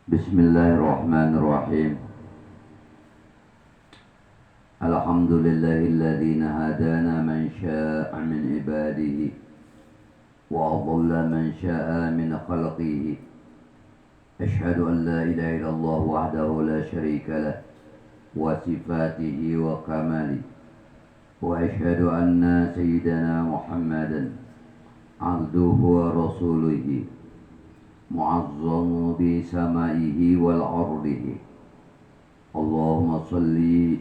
Bismillahirrahmanirrahim. Alhamdulillahilladzi hadana man syaa'a min ibadihi wa adalla man syaa'a min khalqihi. Asyhadu an la ilaha illallah wahdahu la syarika lah wa sifatihi wa kamali. Wa asyhadu anna sayyidana Muhammadan abduhu wa rasuluhu mu'azzamu bi samaihi wal ardihi. Allahumma salli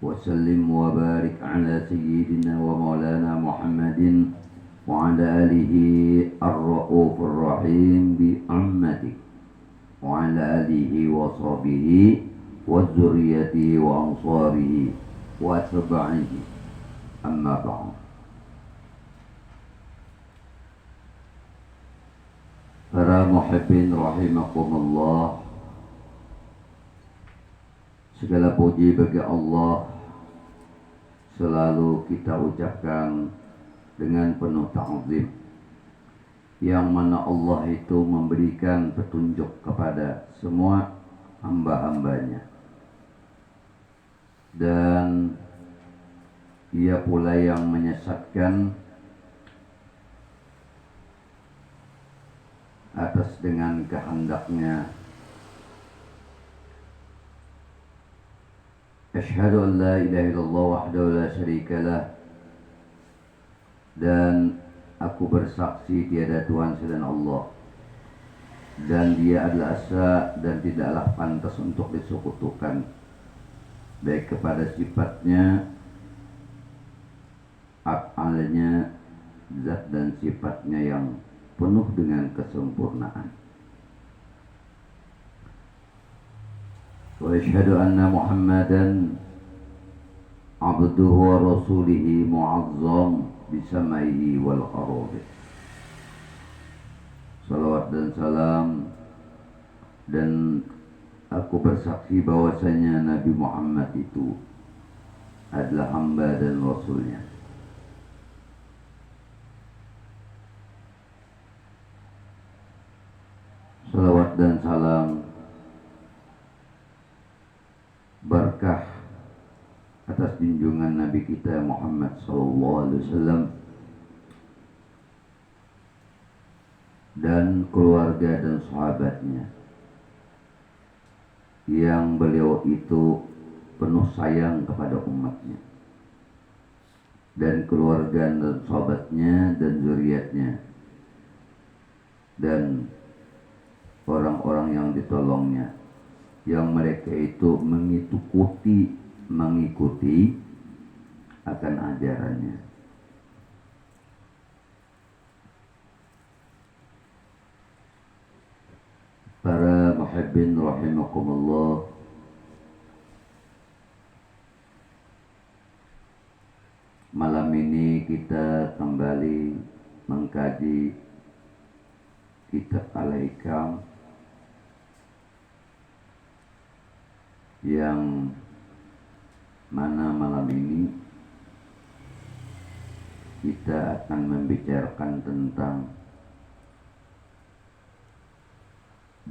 wa sallim wa barik ala sayyidina wa maulana Muhammadin wa ala alihi ar-ra'ufur rahim bi ummati wa ala alihi wa sahbihi wa dzurriyyatihi wa ansarihi wa atba'ihi. Amma ba'd. Para muhibbin rahimakumullah, segala puji bagi Allah selalu kita ucapkan dengan penuh ta'zim, yang mana Allah itu memberikan petunjuk kepada semua hamba-hambanya, dan Ia pula yang menyesatkan atas dengan kehendaknya. Asyhadu an la ilaha illallah wahdahu la syarikalah, dan aku bersaksi tiada Tuhan selain Allah, dan Dia adalah esa dan tidaklah pantas untuk disekutukan, baik kepada sifatnya, af'alnya, zat dan sifatnya yang penuh dengan kesempurnaan. Wa asyhadu anna Muhammadan abduhu wa rasulihi mu'azzam bisamaihi wal ardi. Salawat dan salam, dan aku bersaksi bahwasanya Nabi Muhammad itu adalah hamba dan rasulnya. Salawat dan salam berkah atas junjungan Nabi kita Muhammad SAW dan keluarga dan sahabatnya, yang beliau itu penuh sayang kepada umatnya, dan keluarga dan sahabatnya dan zuriatnya, dan orang-orang yang ditolongnya, yang mereka itu mengikuti akan ajarannya. Para muhibbin rahimakumullah, malam ini kita kembali mengkaji kitab Al-Hikam, yang mana malam ini kita akan membicarakan tentang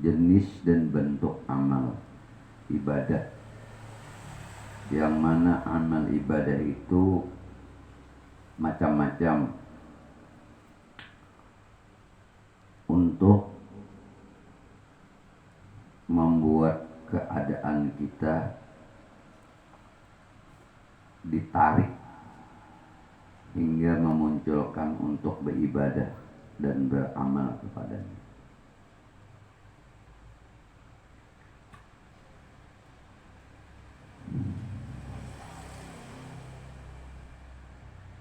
jenis dan bentuk amal ibadah, yang mana amal ibadah itu macam-macam untuk membuat keadaan kita ditarik hingga memunculkan untuk beribadah dan beramal kepadanya.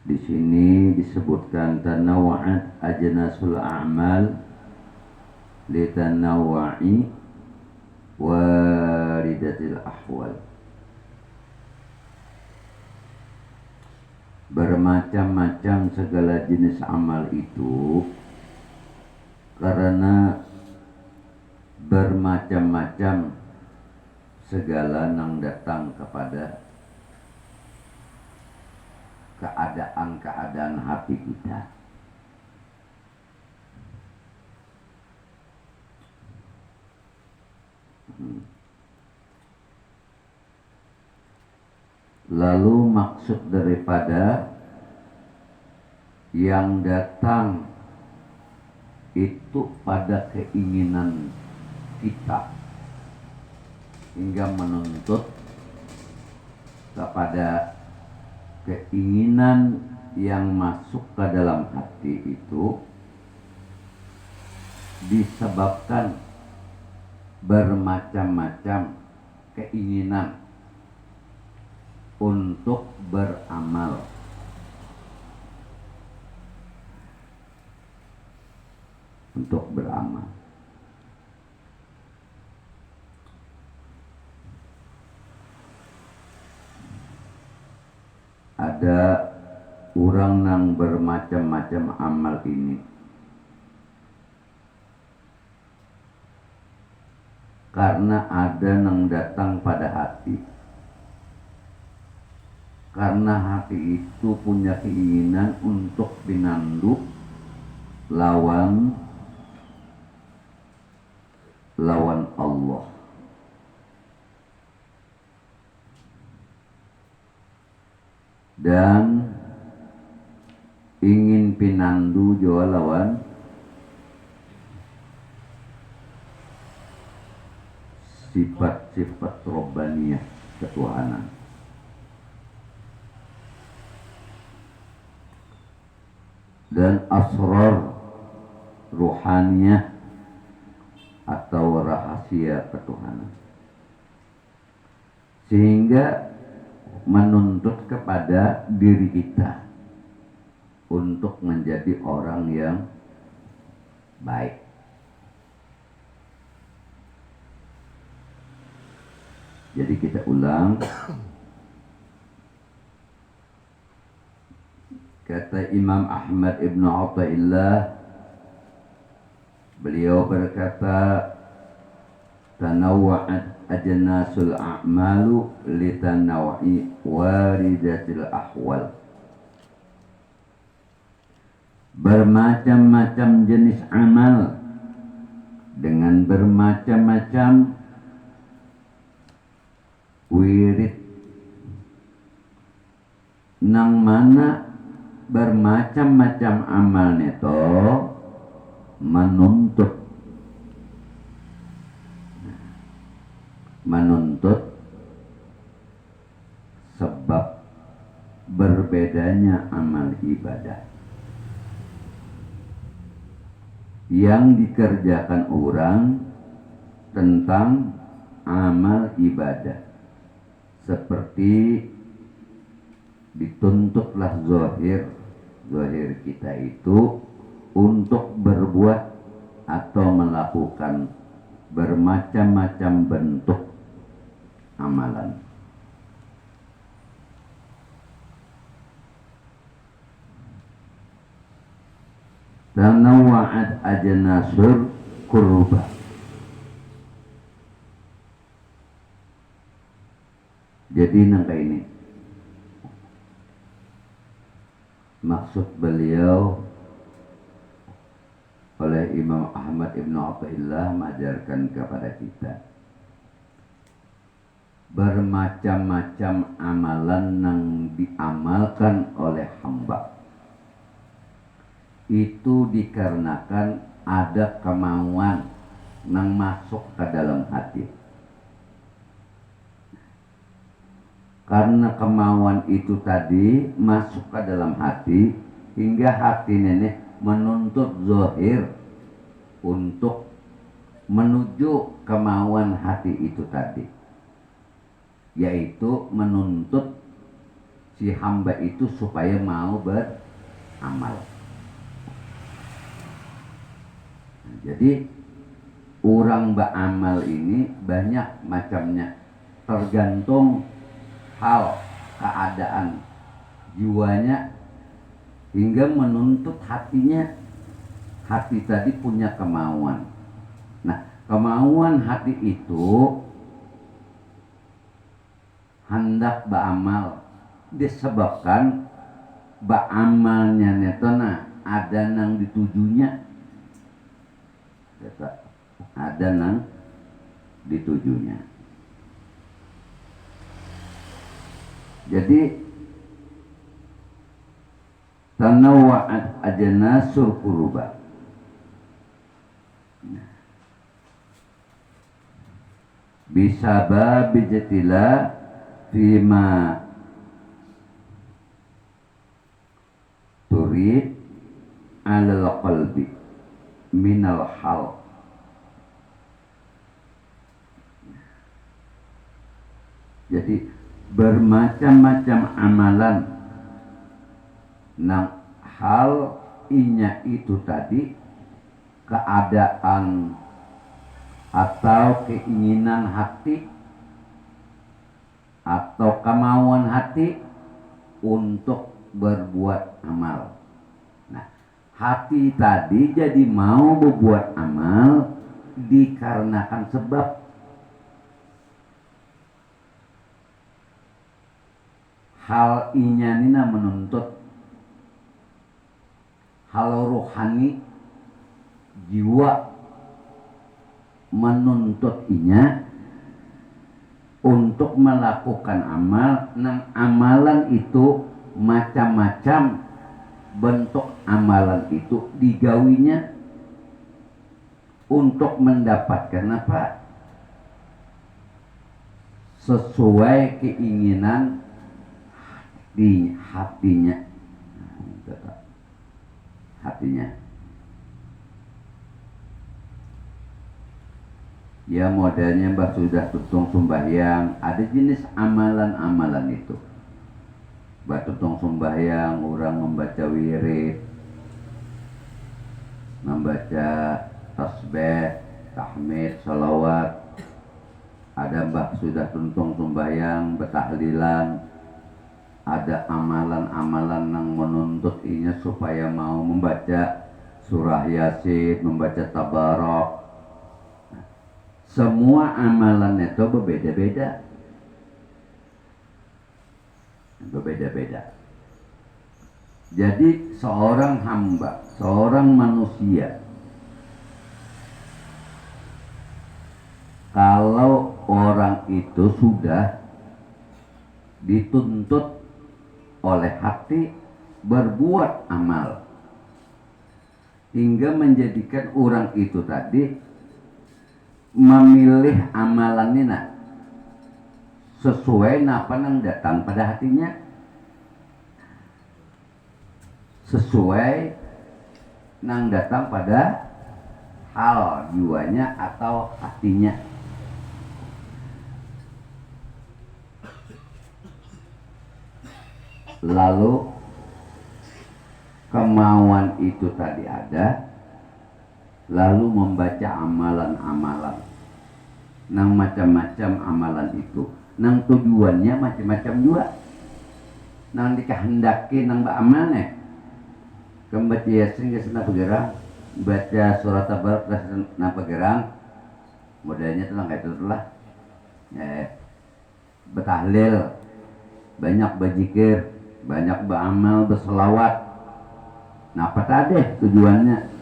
Di sini disebutkan tanawwa'at ajnasul a'mal litanawwa'i waridatil ahwal. Bermacam-macam segala jenis amal itu karena bermacam-macam segala yang datang kepada keadaan-keadaan hati kita. Lalu maksud daripada yang datang itu pada keinginan kita hingga menuntut kepada keinginan yang masuk ke dalam hati itu disebabkan bermacam-macam keinginan untuk beramal. Untuk beramal. Ada orang yang bermacam-macam amal ini karena ada yang datang pada hati. Karena hati itu punya keinginan untuk pinanduk lawan Allah. Dan ingin pinandu jua lawan sifat-sifat robbaniyah ketuhanan. Dan asrar ruhaniyah atau rahasia ketuhanan, sehingga menuntut kepada diri kita untuk menjadi orang yang baik. Jadi kita ulang. Kata Imam Ahmad Ibn Athaillah, beliau berkata, tanawwa'at ajnasul a'malu litanaw'i waridatil ahwal. Bermacam-macam jenis amal dengan bermacam-macam wirid, nang mana bermacam-macam amal neto menuntut sebab berbedanya amal ibadah yang dikerjakan orang tentang amal ibadah, seperti dituntutlah zahir kita itu untuk berbuat atau melakukan bermacam-macam bentuk amalan. Tanawwa'at ajnasul qurba. Jadi nangka ini maksud beliau oleh Imam Ahmad Ibn Athaillah mengajarkan kepada kita bermacam-macam amalan yang diamalkan oleh hamba itu dikarenakan ada kemauan yang masuk ke dalam hati. Karena kemauan itu tadi masuk ke dalam hati, hingga hati nenek menuntut zahir untuk menuju kemauan hati itu tadi, yaitu menuntut si hamba itu supaya mau beramal. Jadi orang beramal ini banyak macamnya, tergantung hal keadaan jiwanya hingga menuntut hatinya. Hati tadi punya kemauan. Nah, kemauan hati itu hendak beramal disebabkan beramalnya netona ada nang ditujunya, ada nang ditujunya. Jadi tanawwa'at ajnasur quruba. Bisa babijatila fima turid alal qalbi minal hal. Jadi bermacam-macam amalan nang hal inya itu tadi keadaan atau keinginan hati atau kemauan hati untuk berbuat amal. Nah, hati tadi jadi mau berbuat amal dikarenakan sebab hal inyanina menuntut, hal rohani jiwa menuntut inya untuk melakukan amal. Nah, amalan itu macam-macam bentuk amalan itu digawinya untuk mendapatkan apa? Sesuai keinginan di hatinya. Hatinya. Ya modelnya mbak sudah tutung sembahyang, ada jenis amalan-amalan itu. Mbak tutung sembahyang, orang membaca wirid, membaca tasbih, tahmid, salawat. Ada mbak sudah tutung sembahyang, bertahlilan. Ada amalan-amalan yang menuntut inya supaya mau membaca surah Yasin, membaca Tabarok. Semua amalan itu berbeda-beda. Berbeda-beda. Jadi seorang hamba, seorang manusia, kalau orang itu sudah dituntut oleh hati berbuat amal, hingga menjadikan orang itu tadi memilih amalan ini sesuai napa yang datang pada hatinya, sesuai yang datang pada hal jiwanya atau hatinya. Lalu kemauan itu tadi ada, lalu membaca amalan-amalan nang macam-macam amalan itu, nang tujuannya macam-macam juga, nang dikehendaki nang beramalnya. Membaca Yasin ke sana bergerang, baca surat Tabarak ke sana bergerang, modelnya itu kayak itu lah. Bertahlil, banyak berzikir, banyak beramal, berselawat. Nah apa tadi tujuannya?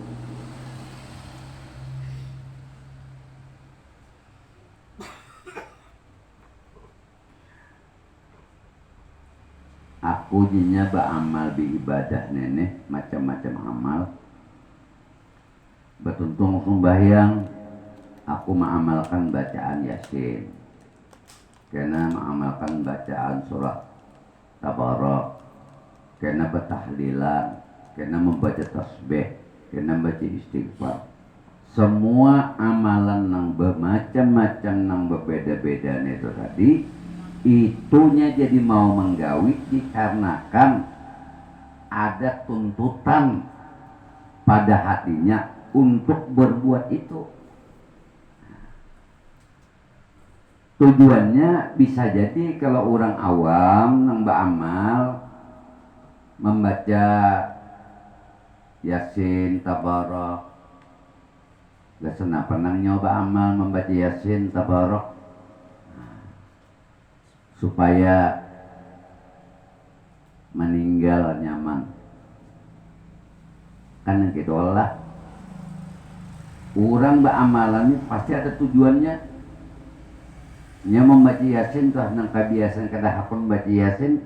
Aku jinya beramal di ibadah nenek, macam-macam amal. Bertuntung sembahyang, aku mengamalkan bacaan Yasin. Karena mengamalkan bacaan surat Tabarak. Karena bertahlilan, karena membaca tasbih, karena membaca istighfar. Semua amalan yang bermacam-macam, yang berbeda-beda itu tadi, itunya jadi mau menggawi dikarenakan ada tuntutan pada hatinya untuk berbuat itu. Tujuannya bisa jadi kalau orang awam yang beramal membaca Yasin, Tabarak, gak senapa nang nyoba amal membaca Yasin, Tabarak supaya meninggal nyaman. Kan gitu lah. Orang beramalan ini pasti ada tujuannya. nya membaca yasin tuh nang kabiasaan kada hakun baca yasin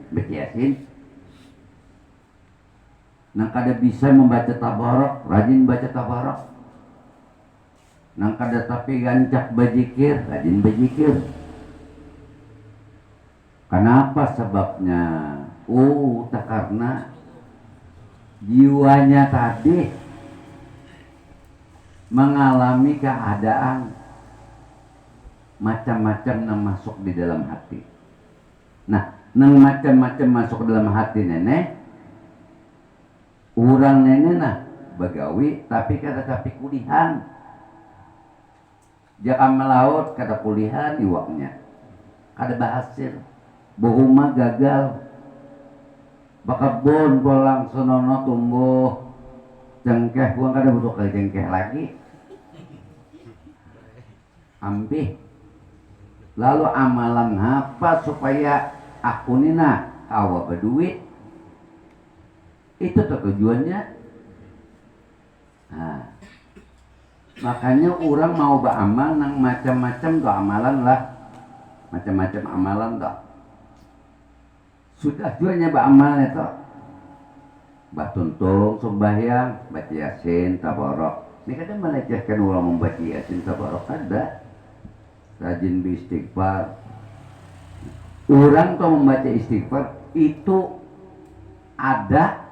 nang kada bisa membaca tabarok rajin baca tabarok, nang kada tapi gancak bajikir rajin bajikir. Kenapa sebabnya? Tak karena jiwanya tadi mengalami keadaan macam-macam yang masuk di dalam hati. Nah, nang macam-macam masuk ke dalam hati nenek, orang nenek nah begawi tapi kada tapi kulihan. Jaka melaut kada kulihan iwaknya, kada berhasil, bohuma gagal, bakabon polang sonono tumbuh cengkeh, gua kada butuh kali cengkeh lagi, ampih. Lalu amalan apa supaya aku nina kawa berduit? Itu tujuannya. Nah, makanya orang mau beramal nang macam-macam tuh amalan lah, macam-macam amalan tuh. Sudah tujuannya beramal itu, batuntung, sembahyang, baca yasin, tabarok. Ini kadang melecehkan orang membaca yasin, tabarok ada. Rajin beristighfar. Orang tuh membaca istighfar itu ada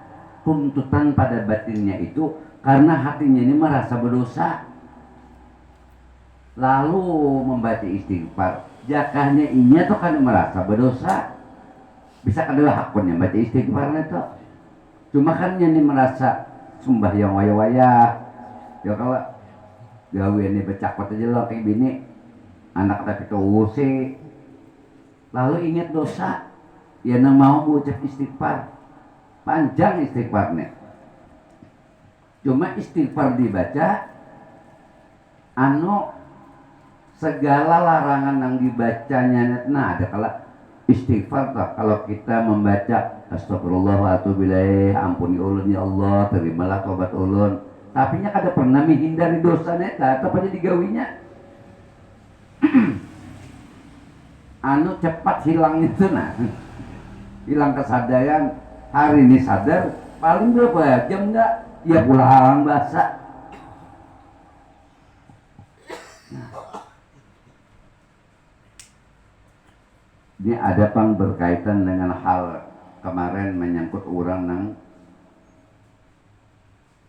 tuntutan pada batinnya itu karena hatinya ini merasa berdosa. Lalu membaca istighfar, jakahnya inya tuh kan merasa berdosa. Bisa kedua hakunnya baca istighfar itu. Cuma kan ini merasa sembahyang waya-waya. Ya kalau gawe ini becakot aja lo kayak bini. Anak tapi kewusi, lalu ingat dosa, ya nang mau ucap istighfar, panjang istighfarnya. Cuma istighfar dibaca, segala larangan yang dibacanya, nah ada kalau istighfar toh, kalau kita membaca astagfirullah wa atubu ilaih, ampuni ulun ya Allah, terimalah tobat ulun, tapi nya kada pernah menghindari dosanya, tetap aja digawinya. Cepat hilang itu nah, hilang kesadaran. Hari ini sadar paling berapa jam enggak ya pulang basah. Nah, ini ada pang berkaitan dengan hal kemarin menyangkut orang nang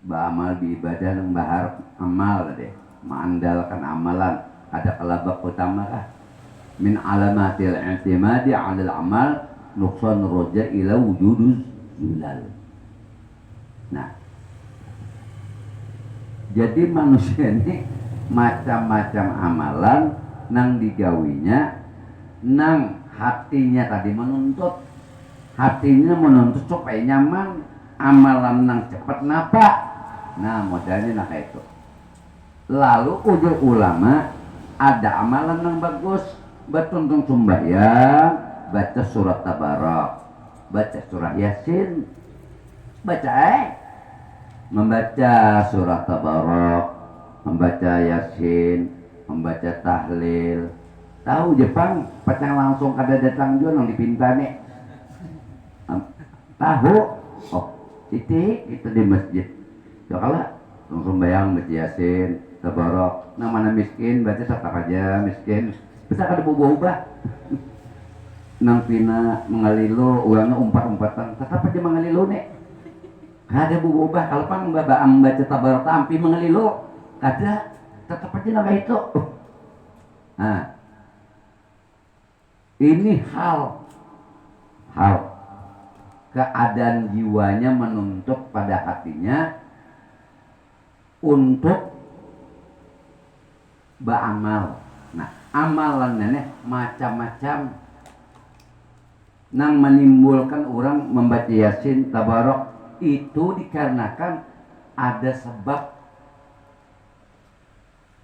beramal di ibadah nang bahar amal deh, mengandalkan amalan. Ada kelabak utama kah? Min alamatil i'timadi 'alal amal nuqsan roja ila wujuduz zulal. Nah, jadi manusia ini macam-macam amalan nang digawinya, nang hatinya tadi menuntut, supaya nyaman, amalan nang cepat napa. Nah, modalnya nah kayak itu. Lalu ujur ulama ada amalan yang bagus, bertuntung sembahyang, baca surat tabarak, baca surah yasin, membaca surat tabarak, membaca yasin, membaca tahlil. Tahu Jepang pacang langsung kada datang juga nang dipintane. Tahu? Oh, titik itu di masjid. Ya kalah langsung bayang baca yasin, tabarok. Nah mana miskin baca tetap aja miskin. Bisa kada ubah-ubah. Nang pina mengalilo uangnya umpat-umpatan, tetap aja mengalilo nek. Kada ubah-ubah. Kalau pang baca tabarok tampi mengalilo, kada tetap aja naga itu. Nah, ini hal keadaan jiwanya menuntut pada hatinya untuk beramal. Nah, amalan nenek macam-macam nang menimbulkan orang membaca yasin tabarok itu dikarenakan ada sebab.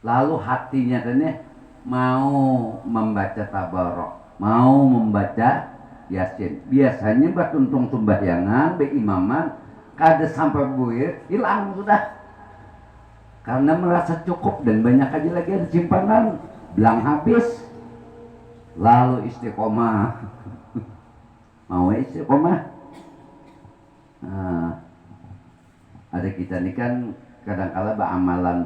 Lalu hatinya nenek mau membaca tabarok, mau membaca yasin. Biasanya batuntung sembahyangan, beimaman, kada sampai buir, hilang sudah. Karena merasa cukup dan banyak aja lagi ada simpanan, belang habis. lalu istiqomah. Mau istiqomah. Nah, ada kita ini kan kadang-kala ba'amalan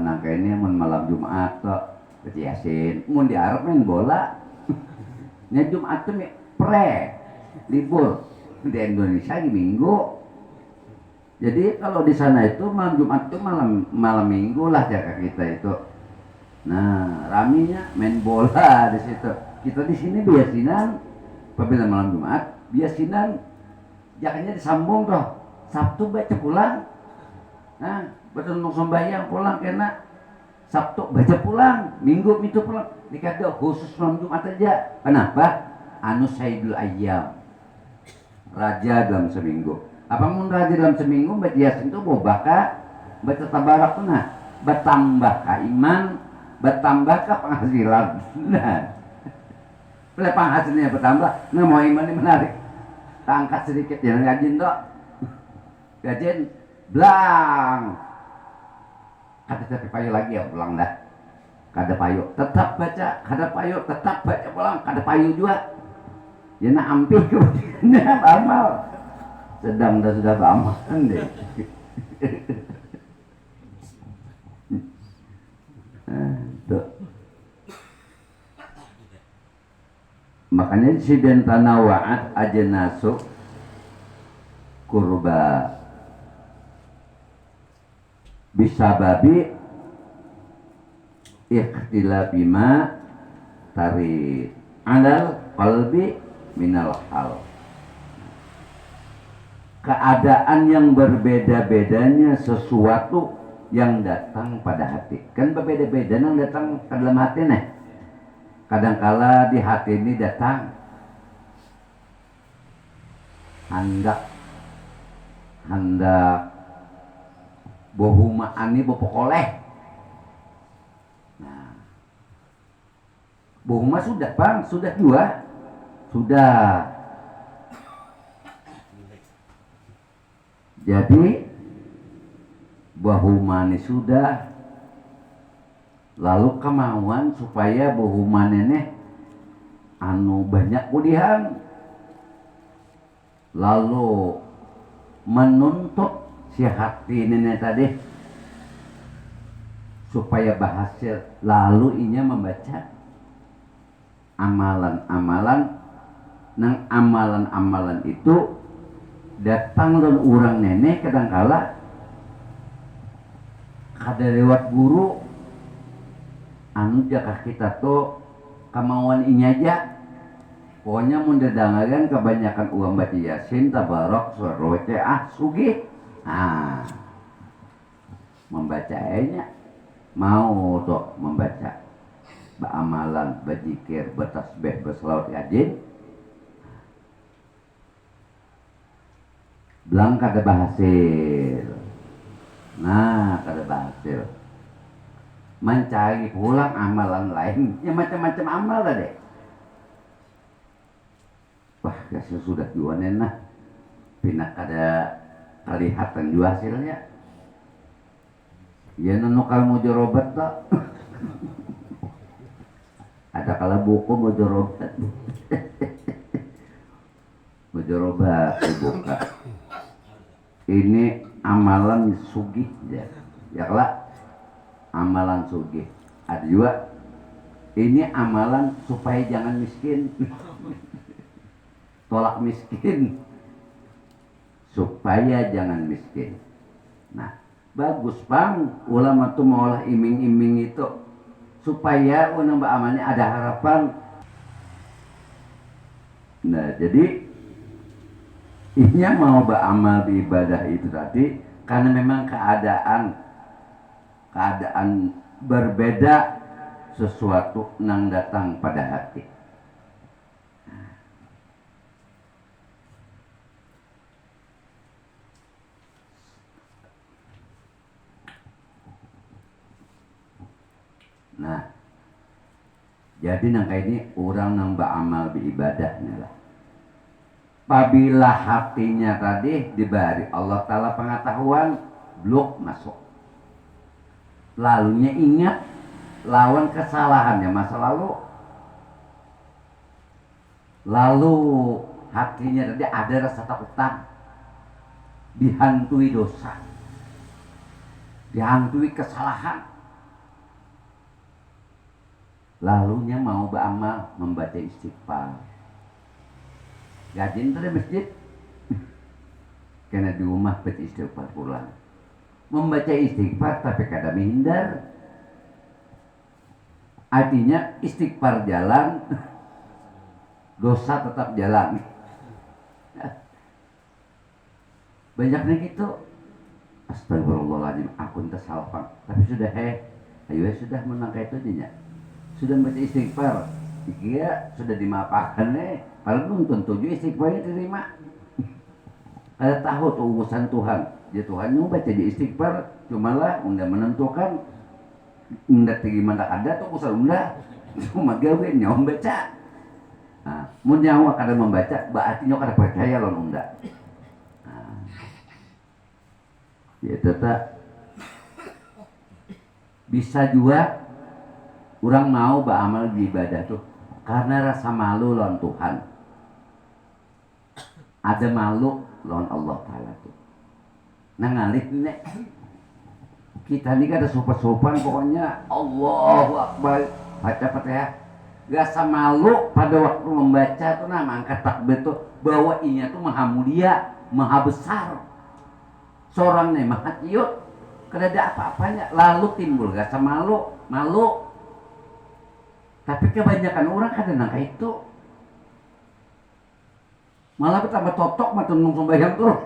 nah kayak ini malam Jumat kok baca Yasin mun di Arab main bola. Nya Jumat tuh libur di Indonesia di Minggu. Jadi kalau di sana itu malam Jumat tuh malam Minggu lah jaga kita itu. Nah, raminya main bola di situ. Kita di sini biasinan apabila malam Jumat biasinan jakanya disambung toh. Sabtu baca pulang. Nah, betul sembahyang pulang kena Sabtu baca pulang, Minggu itu pulang. Dikata khusus malam Jumat aja. Kenapa? Anu Sayyidul Ayyam. Raja dalam seminggu. Apa mun raja dalam seminggu baca Yasin itu baca tabarak tuh nah, bertambah ka iman, bertambah ka penghasilan. Nah, bila penghasilannya bertambah, nggak mau iman ini menarik. Tangkat sedikit jangan gajin dok. Gajin blang. Kata tapi payu lagi ya pulang dah. Kada payu tetap baca, kada payu tetap baca pulang, kada payu juga. Ya nak ampih kemudian amal. Sedang dah sudah beramal deh. Makanya si dan tanawa'at ajnasu kurba bisababi ikhtilafi ma tari alal qalbi minal hal. Keadaan yang berbeda-bedanya sesuatu yang datang pada hati. Kan berbeda-beda yang datang ke dalam hati nih. Kadangkala di hati ini datang hendak bohuma ani bopokoleh. Nah, bohuma sudah bang, sudah juga, sudah. Jadi bohuma ini sudah. Lalu kemauan supaya bohuma ini anu banyak kudihan. Lalu menuntut si hati ini tadi supaya berhasil, lalu inya membaca amalan-amalan. Nang amalan-amalan itu datang dan orang nenek kadangkala kada lewat guru anu jaka kita tuh kemauan inya aja. Pokoknya mun dedangagan kebanyakan uang baca Yasin, tabarok, surah sugih. Nah, membacanya mau tuh membaca amalan, berzikir, bertasbih, berselawat yajin. Belang kada berhasil. Nah, kada berhasil. Mencari pulang amalan lain, ya macam-macam amal lah deh. Wah, ya sudah jualan nah. Pindah kada kelihatan juga hasilnya. Ya nunukal mau jorobat tak. Ada kala buku mau jorobat. Mau jorobat dibuka. Ini amalan sugih ya. Ya kelak amalan sugih. Ada juga ini amalan supaya jangan miskin. Tolak miskin supaya jangan miskin. Nah, bagus bang, ulama tuh maulah iming-iming itu supaya unang amalnya ada harapan. Nah, jadi inya mau beramal di ibadah itu tadi karena memang keadaan berbeda sesuatu nang datang pada hati. Nah, jadi nangka ini orang nang beramal di ibadahnya lah. Apabila hatinya tadi diberi Allah Ta'ala pengetahuan, blok masuk. Lalunya ingat lawan kesalahannya masa lalu. lalu hatinya tadi ada rasa takutan, dihantui dosa, dihantui kesalahan, lalunya mau beramal membaca istighfar. Gajin dari masjid karena di rumah baca istighfar pulang, membaca istighfar tapi kada menghindar. Artinya istighfar jalan, dosa tetap jalan. Banyaknya gitu. Astagfirullahaladzim, aku entah salah pak. Tapi sudah ayo sudah menangkai itu aja. Sudah baca istighfar, dikira sudah dimaafkan padahal belum tentu juga istighfarnya diterima. Ada tahu tuh urusan Tuhan. Ya Tuhan mau baca di istighfar, cumalah unda menentukan unda gimana ada tuh urusan unda. Cuma gawe nyawa baca. Nah, mun nyawa kada membaca, berarti nyawa kada percaya lawan unda. Nah, ya tetap bisa juga orang mau beramal di ibadah tuh karena rasa malu lawan Tuhan. Ada malu lawan Allah Ta'ala tuh. Nah ngalih nih kita ini kan ada sopan-sopan pokoknya Allahu Akbar baca Fatihah. Rasa malu pada waktu membaca tuh angkat takbir tuh bahwa inya tuh maha mulia, maha besar. Seorang nih maha ciut, kada ada apa-apanya. Lalu timbul rasa malu. Tapi kebanyakan orang kada nangka itu. Malah betambah totok mah tunung sembahyang tuh.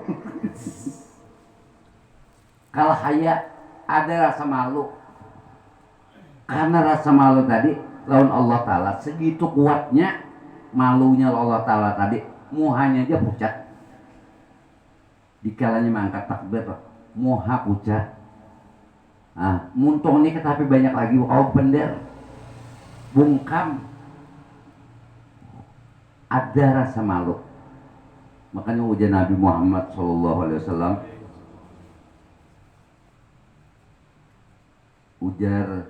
Kalau haya ada rasa malu. Karena rasa malu tadi lawan Allah Ta'ala segitu kuatnya malunya Allah Ta'ala tadi muhanya aja pucat. Dikalanya mengangkat takbir muha pucat. Nah, muntung ini tapi banyak lagi kau pender bungkam ada rasa malu. Makanya ujar Nabi Muhammad SAW ujar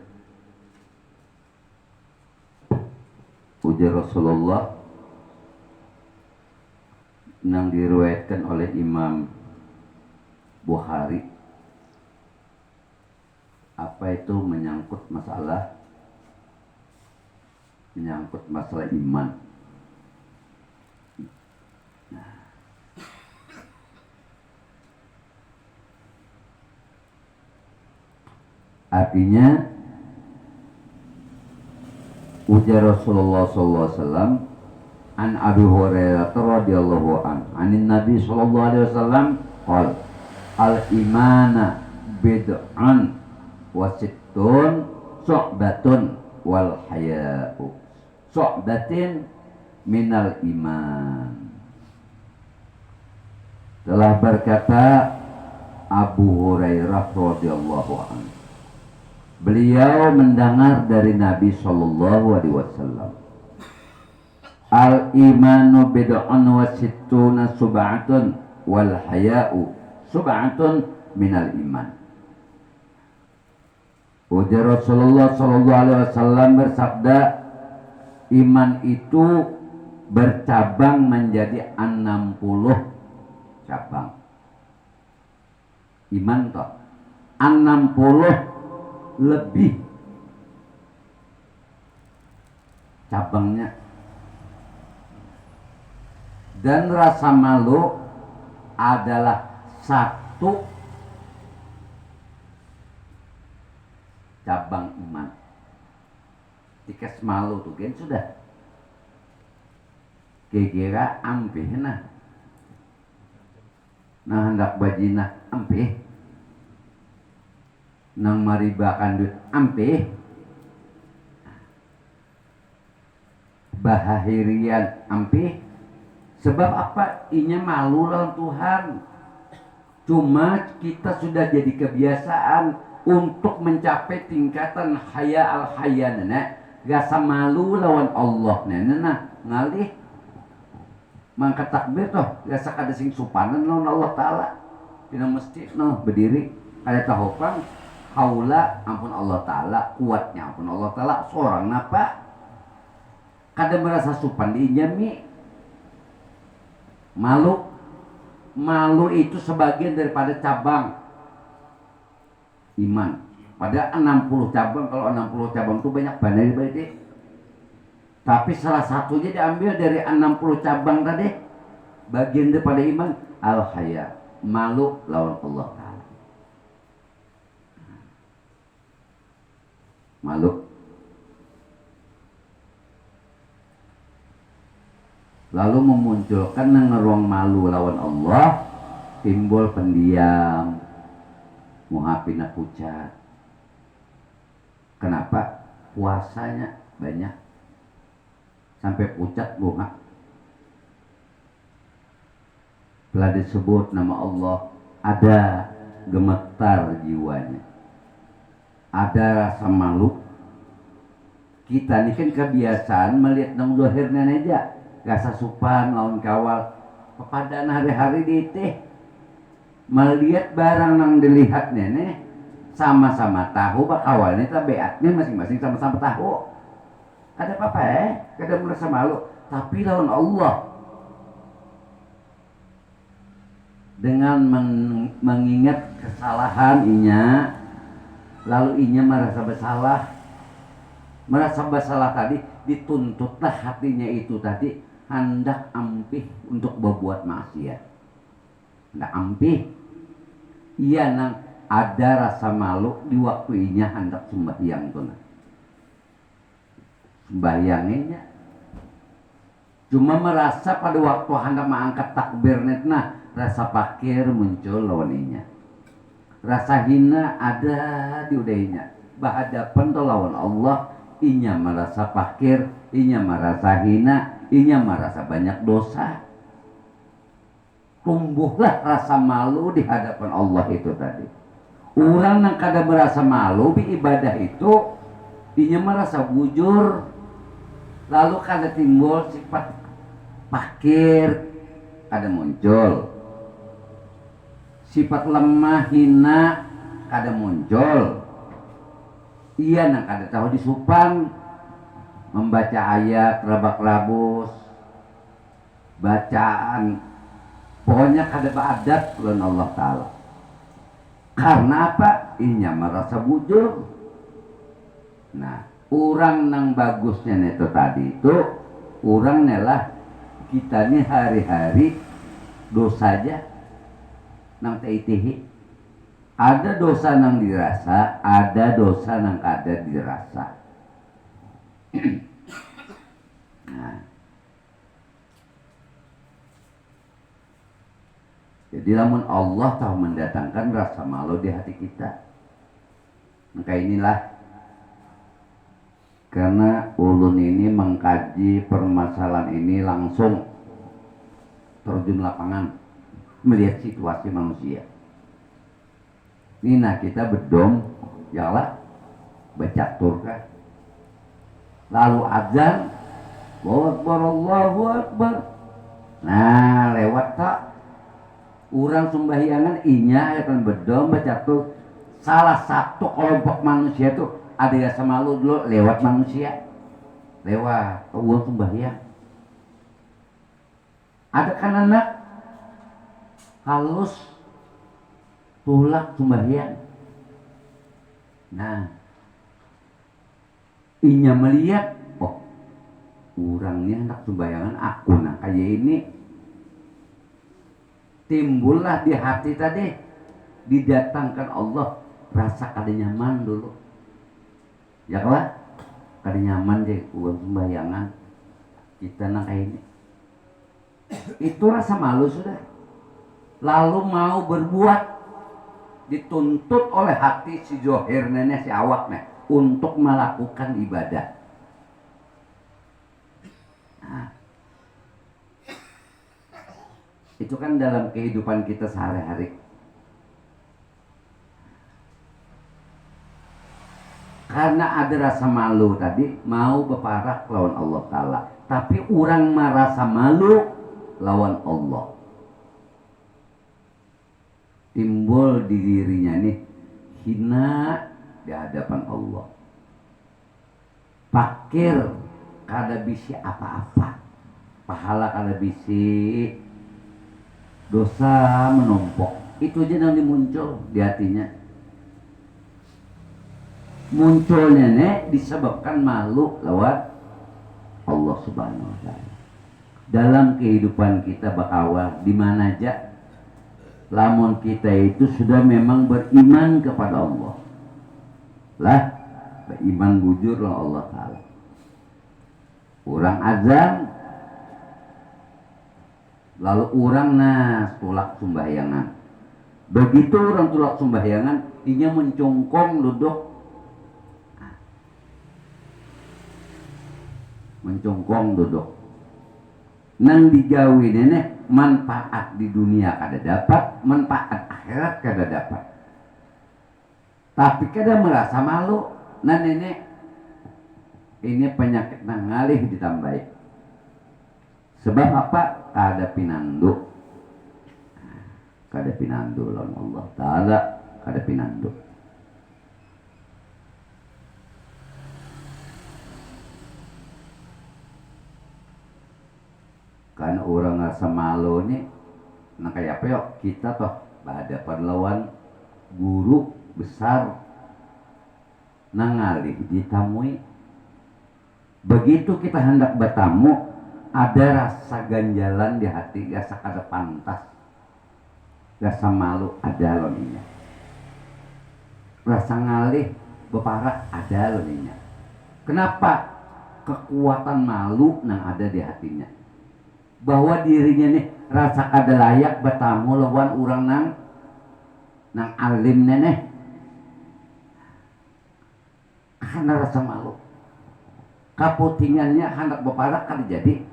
Rasulullah yang diriwayatkan oleh Imam Bukhari. Apa itu menyangkut masalah iman. Artinya ujar Rasulullah SAW an Abi Hurairah radhiyallahu anin Nabi sallallahu alaihi wasallam qala al imana bid'an wa sittun su'batun wal haya'u su'batin minal iman. Telah berkata Abu Hurairah radhiyallahu anhu, beliau mendengar dari Nabi sallallahu alaihi wasallam, al imanu bid'un wa sittuna sub'atun wal haya'u sub'atun minal iman. Ujar Rasulullah sallallahu alaihi wasallam bersabda, iman itu bercabang menjadi 60 cabang. Iman toh 60 lebih cabangnya. Dan rasa malu adalah satu cabang iman. Tikas malu tuh kan sudah kira ampih nah hendak bajinah ampih nang maribakan duit ampih bahahirian ampih. Sebab apa? Inya malu lawan Tuhan. Cuma kita sudah jadi kebiasaan untuk mencapai tingkatan haya al-haya rasa malu lawan Allah ngalih mangkat takbir toh rasa kada sing supanan lawan Allah Ta'ala. Dina mesti berdiri kada tahopang haula ampun Allah Ta'ala, kuatnya ampun Allah Ta'ala, seorang napa kada merasa supan diinjami. Malu, malu itu sebagian daripada cabang iman. Pada 60 cabang, kalau 60 cabang itu banyak banget berarti. Tapi salah satunya diambil dari 60 cabang tadi. Bagian daripada iman, al-haya, malu lawan Allah Ta'ala. Malu. Lalu memunculkan ngeruang malu lawan Allah, timbul pendiam, muhafina pucat. Kenapa? Puasanya banyak sampai pucat bunga. Telah disebut nama Allah, ada gemetar jiwanya, ada rasa malu. Kita ini kan kebiasaan melihat nang zahirnya aja, rasa supan lawan kawal. Kepadaan hari-hari di teh melihat barang nang dilihat nenek sama-sama tahu bak awalnya tabiatnya masing-masing sama-sama tahu. Ada apa-apa kada merasa malu. Tapi lawan Allah, dengan mengingat kesalahan inya, lalu inya merasa bersalah tadi, dituntutlah hatinya itu tadi hendak ampih untuk berbuat maksiat, hendak ampih. Iya nang ada rasa malu di waktu inya hendak sembahyang tuh, sembahyangnya cuma merasa pada waktu hendak mengangkat takbir netna rasa pakir muncul lawannya, rasa hina ada di udainya, berhadapan tuh lawan Allah, inya merasa pakir, inya merasa hina, inya merasa banyak dosa. Tumbuhlah rasa malu di hadapan Allah itu tadi. Orang yang kada merasa malu di ibadah itu, inya merasa bujur, lalu kada timbul sifat pakir, kada muncul. Sifat lemah, hina, kada muncul. Iya nang kada tahu disupan, membaca ayat rabak-rabus, bacaan, pokoknya kada beradat lawan Allah Ta'ala. Karena apa? Inya merasa bujur. Nah, orang nang bagusnya itu tadi itu, orang nelah kita nih hari-hari dosa aja nang teitihi. Ada dosa nang dirasa, ada dosa nang kada dirasa. Nah, jadi lamun Allah tahu mendatangkan rasa malu di hati kita. Maka inilah karena ulun ini mengkaji permasalahan ini langsung terjun lapangan, melihat situasi manusia. Ini nah kita bedom, yalah bercatur kan. Lalu azan, Allahu Akbar, Allahu Akbar. Nah lewat tak orang sembahyangan inya akan bedom bercatur. Salah satu kelompok manusia itu ada rasa malu dulu lewat manusia, lewat uang sembahyang. Ada kan anak halus tulak sembahyang. Nah, inya melihat, oh, orangnya anak sembahyangan aku nah kayak ini. Timbullah di hati tadi, didatangkan Allah rasa kada nyaman dulu. Ya lah, kada nyaman deh uang sembahyangan kita nak kayak ini. Itu rasa malu sudah. Lalu mau berbuat, dituntut oleh hati si zohir nenek, si awak nih untuk melakukan ibadah. Nah, itu kan dalam kehidupan kita sehari-hari. Karena ada rasa malu tadi, mau berparak lawan Allah Ta'ala. Tapi orang merasa malu lawan Allah. Timbul di dirinya nih hina di hadapan Allah. Pakir kada bisi apa-apa. Pahala kada bisi. dosa menumpuk. Itu aja yang muncul di hatinya. Munculnya disebabkan malu lewat Allah Subhanahu wa taala. Dalam kehidupan kita bakawal di mana aja, lamun kita itu sudah memang beriman kepada Allah. Lah, beriman bujur lah Allah taala. Orang azan lalu orang tulak sembahyangan. Begitu orang tulak sembahyangan, dia mencungkong duduk, nang digawi nenek manfaat di dunia kada dapat, manfaat akhirat kada dapat. Tapi kada merasa malu. Nah nenek ini penyakit nang ngalih ditambahi. Sebab apa? Kada pinandu lawan Allah taala, kada pinandu. Karena orang rasa malu nih, nah kayak apa yuk kita toh berhadapan lawan guru besar, nangalih ditamui. Begitu kita hendak bertamu, ada rasa ganjalan di hati, rasa kada pantas, rasa malu ada loninya, rasa ngalih beparak ada loninya. Kenapa? Kekuatan malu nang ada di hatinya, bahwa dirinya nih rasa kada layak bertamu lawan orang nang alim neneh, karena rasa malu. Kaputingannya hendak beparak kada jadi.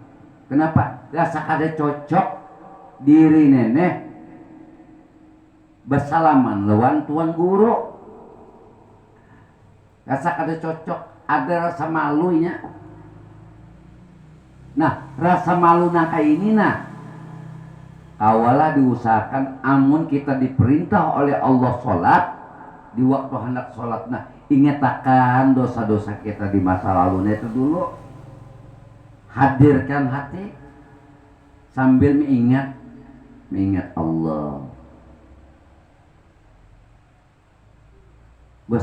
Kenapa? Rasa kada cocok diri neneh bersalaman lawan tuan guru. Rasa kada cocok, ada rasa malunya. Nah, rasa malu nang ini kawalah diusahakan amun kita diperintah oleh Allah sholat, di waktu hendak sholat ingat akan dosa-dosa kita di masa lalu itu dulu. Hadirkan hati sambil mengingat Allah.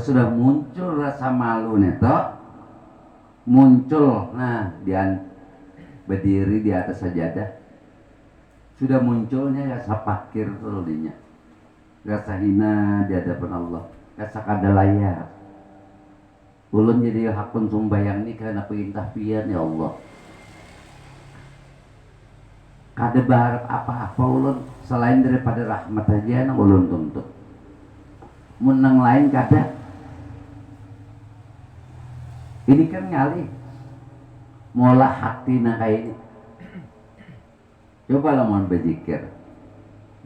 Sudah muncul rasa malu neto, muncul berdiri di atas sajadah, sudah munculnya rasa fakir terlalunya, rasa hina di hadapan Allah, rasa kada layak. Ulun jadi hakun sumbayang ini karena perintah pian ya Allah. Kada berharap apa-apa ulun selain daripada rahmat aja nang ulun tuntut. Menang lain kada. Ini kan ngalih mola hati na kayak ini. Coba lah mau berzikir,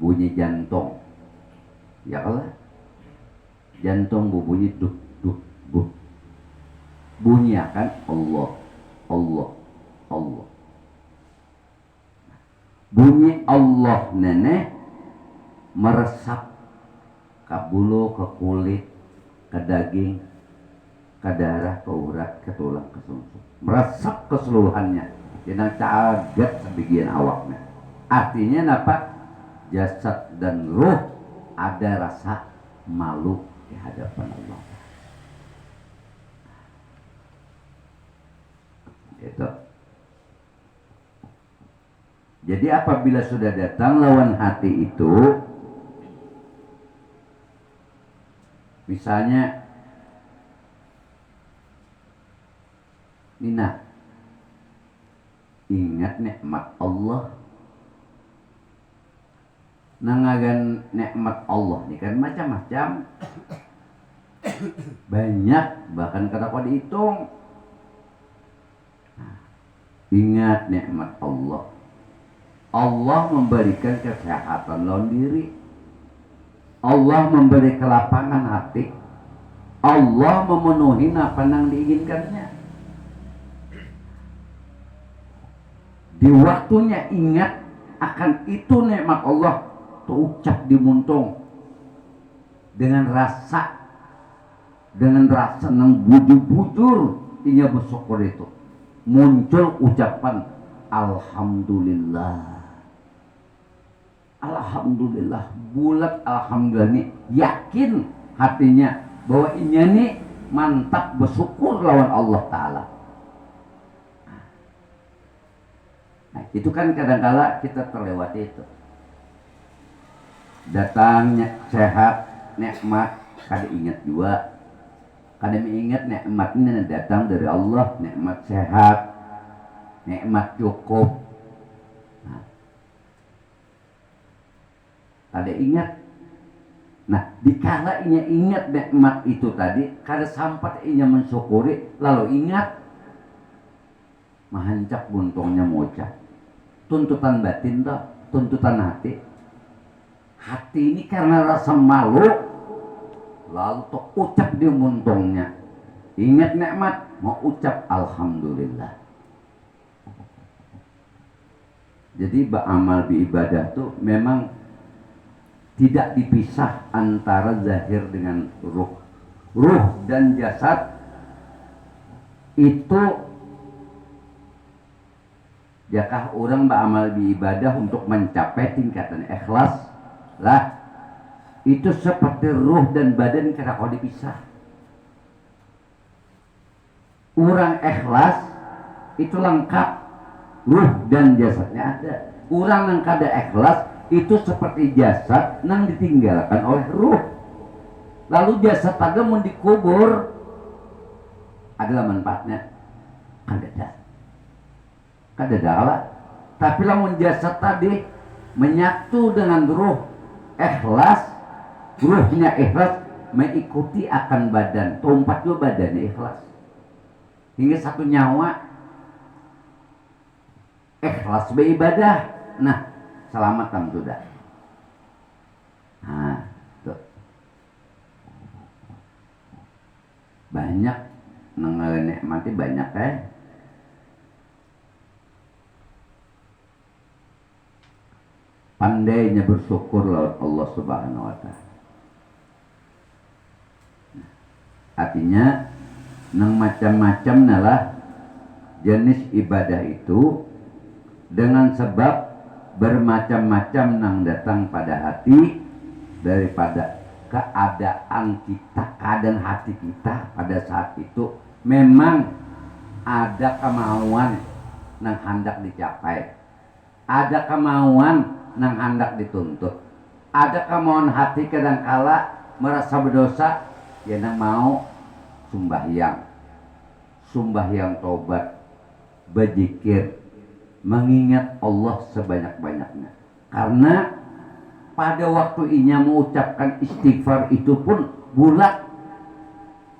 bunyi jantung, ya Allah, jantung bunyi duk duk duk, bunyi akan Allah, Allah, Allah. Bunyi Allah nenek meresap ke bulu, ke kulit, ke daging, ke darah, ke urat, ke tulang, ke sumsum, meresap keseluruhannya. Jangan cagat sebagian awaknya. Artinya apa? Jasad dan ruh ada rasa malu di hadapan Allah. Itu. Jadi apabila sudah datang lawan hati itu, misalnya Nina, ingat nikmat Allah. Nangagan nikmat Allah ini kan macam-macam, banyak bahkan kada kau dihitung. Ingat nikmat Allah. Allah memberikan kesehatan lawan diri. Allah memberi kelapangan hati. Allah memenuhi apa yang diinginkannya. Di waktunya ingat akan itu nikmat Allah, terucap di muntung dengan rasa nang bujur-bujur ia bersyukur itu. Muncul ucapan Alhamdulillah. alhamdulillah, bulat alhamdulillah nih, yakin hatinya bahwa ini nih mantap bersyukur lawan Allah Ta'ala. Nah itu kan kadang-kala kita terlewati itu. Datangnya sehat, nikmat, kada ingat juga. Kada mengingat nikmat ini datang dari Allah, nikmat sehat, nikmat cukup. Nah, kada ingat. Nah, dikala inya ingat nikmat itu tadi, kada sampai inya mensyukuri, lalu ingat mahancak buntongnya mocah. Tuntutan batin toh, tuntutan hati. Hati ini karena rasa malu, lalu toh ucap di buntongnya. Ingat nikmat, mau ucap alhamdulillah. Jadi beramal ibadah tuh memang tidak dipisah antara zahir dengan ruh. Ruh dan jasad itu jakah orang beramal ibadah untuk mencapai tingkatan ikhlas lah, itu seperti ruh dan badan kada kau dipisah. Orang ikhlas itu lengkap, ruh dan jasadnya ada. Orang yang kada ikhlas itu seperti jasad yang ditinggalkan oleh ruh. Lalu jasad tadi mau dikubur, adalah manfaatnya? Kada ada. Kada ada. Tapi lamun jasad tadi menyatu dengan ruh, ikhlas, ruhnya ikhlas, mengikuti akan badan, tumpat juga badannya ikhlas. Hingga satu nyawa ikhlas beribadah. Nah, selamat tam sudah. Nah, tuh. Banyak nikmati banyak pandainya bersyukur lawan Allah Subhanahu wa Ta'ala. Artinya nang macam-macam nalah jenis ibadah itu dengan sebab bermacam-macam nang datang pada hati daripada keadaan kita, keadaan hati kita pada saat itu memang ada kemauan nang hendak dicapai, ada kemauan nang hendak dituntut, ada kemauan hati kadangkala merasa berdosa, ya nang mau sembahyang tobat, berzikir, mengingat Allah sebanyak-banyaknya. Karena pada waktu inya mengucapkan istighfar itu pun bulat,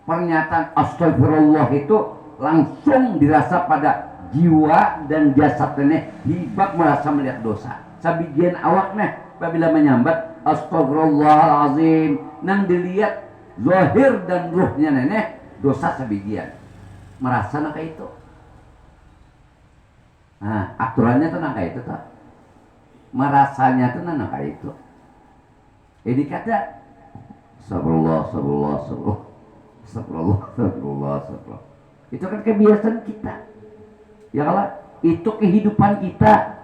pernyataan astagfirullah itu langsung dirasa pada jiwa dan jasadnya, hibak merasa melihat dosa. Sabigian awaknya apabila menyambat astagfirullahalazim, nang dilihat zahir dan ruhnya nenek dosa sabigian, merasa nak itu. Nah, aturannya tuh nang kayak itu tuh, merasanya tuh nang kayak itu. Ini kata astagfirullah. Itu kan kebiasaan kita. Ya kalau itu kehidupan kita,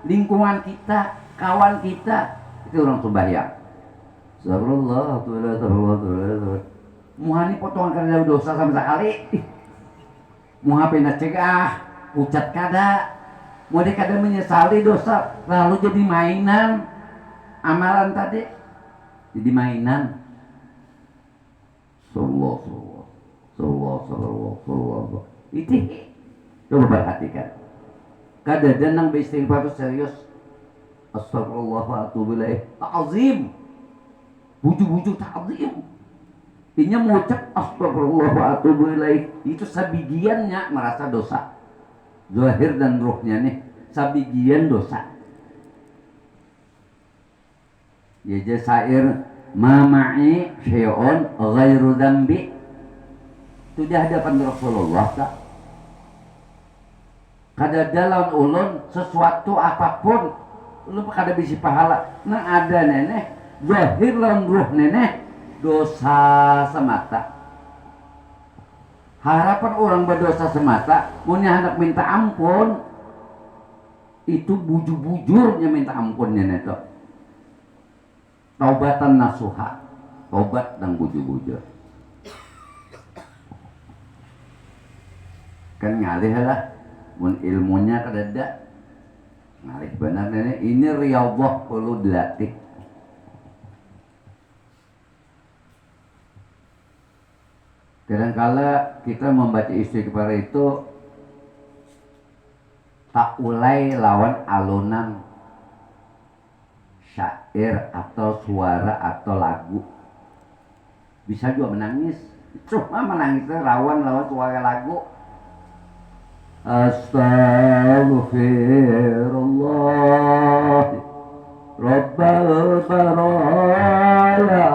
lingkungan kita, kawan kita, itu orang sembahyang. Astagfirullah. Muhani potongan karena dosa sama sekali. Muhapina cegah, ucat kada. Mau kada menyesali dosa, lalu jadi mainan amalan tadi, jadi mainan. Sallallahu. Itu coba perhatikan. Kadang nang beristighfar serius. Astagfirullah wa atubu ilaih. Ta'zim. Bujuk-bujuk ta'zim. Inya mengucap astagfirullah wa atubu ilaih. Itu sabigiannya merasa dosa. Zahir dan ruhnya nih sabigian dosa. Ya jasair mama'i syai'un ghairu dzambi. Itu di hadapan Rasulullah tak? Kada dalam ulun sesuatu apapun lu kada bisi pahala. Nang ada nenek zahir lan ruh nenek dosa semata. Harapan orang berdosa semata, punya hendak minta ampun, itu bujur-bujurnya minta ampunnya neto. taubatan nasuha, tobat dan bujur-bujur. Kan ngalih lah, mun ilmunya kadada ngalih benar ini riyadhah perlu dilatih. Kadangkala kita membaca istighfar itu tak ulai lawan alunan syair atau suara atau lagu. Bisa juga menangis, cuma menangisnya lawan suara lagu. Astaghfirullah Rabbal baraya,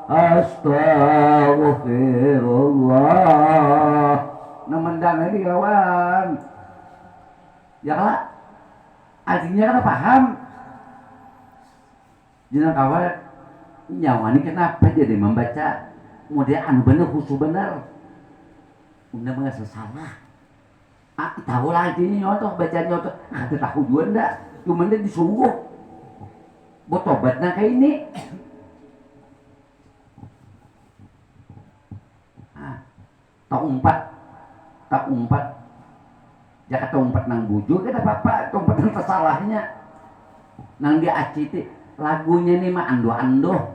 astaghfirullah. Namandang ini kawan. Ya lah, artinya kan paham. Jangan kawan, nyawa ini kenapa jadi membaca model anu bener, khusus bener. Unda merasa salah. Tahu lah ini nyontoh, baca nyontoh. Ada tahu juga enggak, cuma dia disuruh. Buat tobatnya kayak ini. Tak umpat. Ya kata umpat nang bujur, kita apa-apa, umpat nang tersalahnya. Nang dia aciti, lagunya nih mah ando-ando.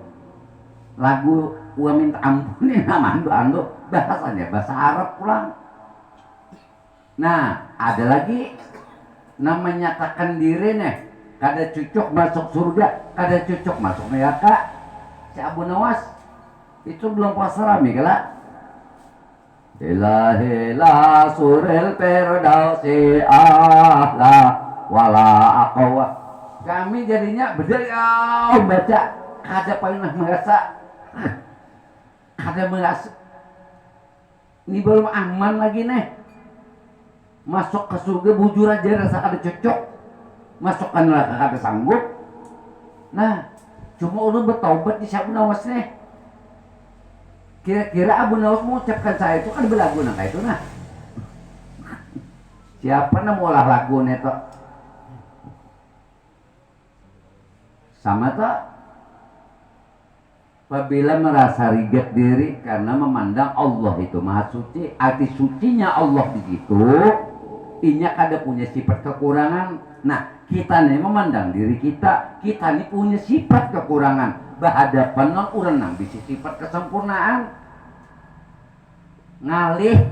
Lagu gua minta ampun nih nama ando-ando. Bahasanya bahasa Arab pulang. Nah, ada lagi nama nyatakan diri nih, kada cucuk masuk surga, kada cucuk masuk neraka. Si Abu Nawas itu belum pasrah nih kala. Ilahi la suril perdausi ahla wala aqwa. Kami jadinya berdiri baca kada pernah merasa ini belum aman lagi nih. Masuk ke surga bujur aja rasa kada cocok, masuk ke neraka kada sanggup. Nah, cuma orang bertaubat di Abu Nawas nih. Kira-kira Abu Nawas mengucapkan saya itu kan berlagu nah kayak itu nah. Siapa nak mau lagu neto? Sama tak? Apabila merasa rigat diri karena memandang Allah itu maha suci, arti sucinya Allah di situ. Inya kada punya sifat kekurangan. Nah, kita nih memandang diri kita nih punya sifat kekurangan. Berhadapan non urang nang bisi sifat kesempurnaan. Ngalih.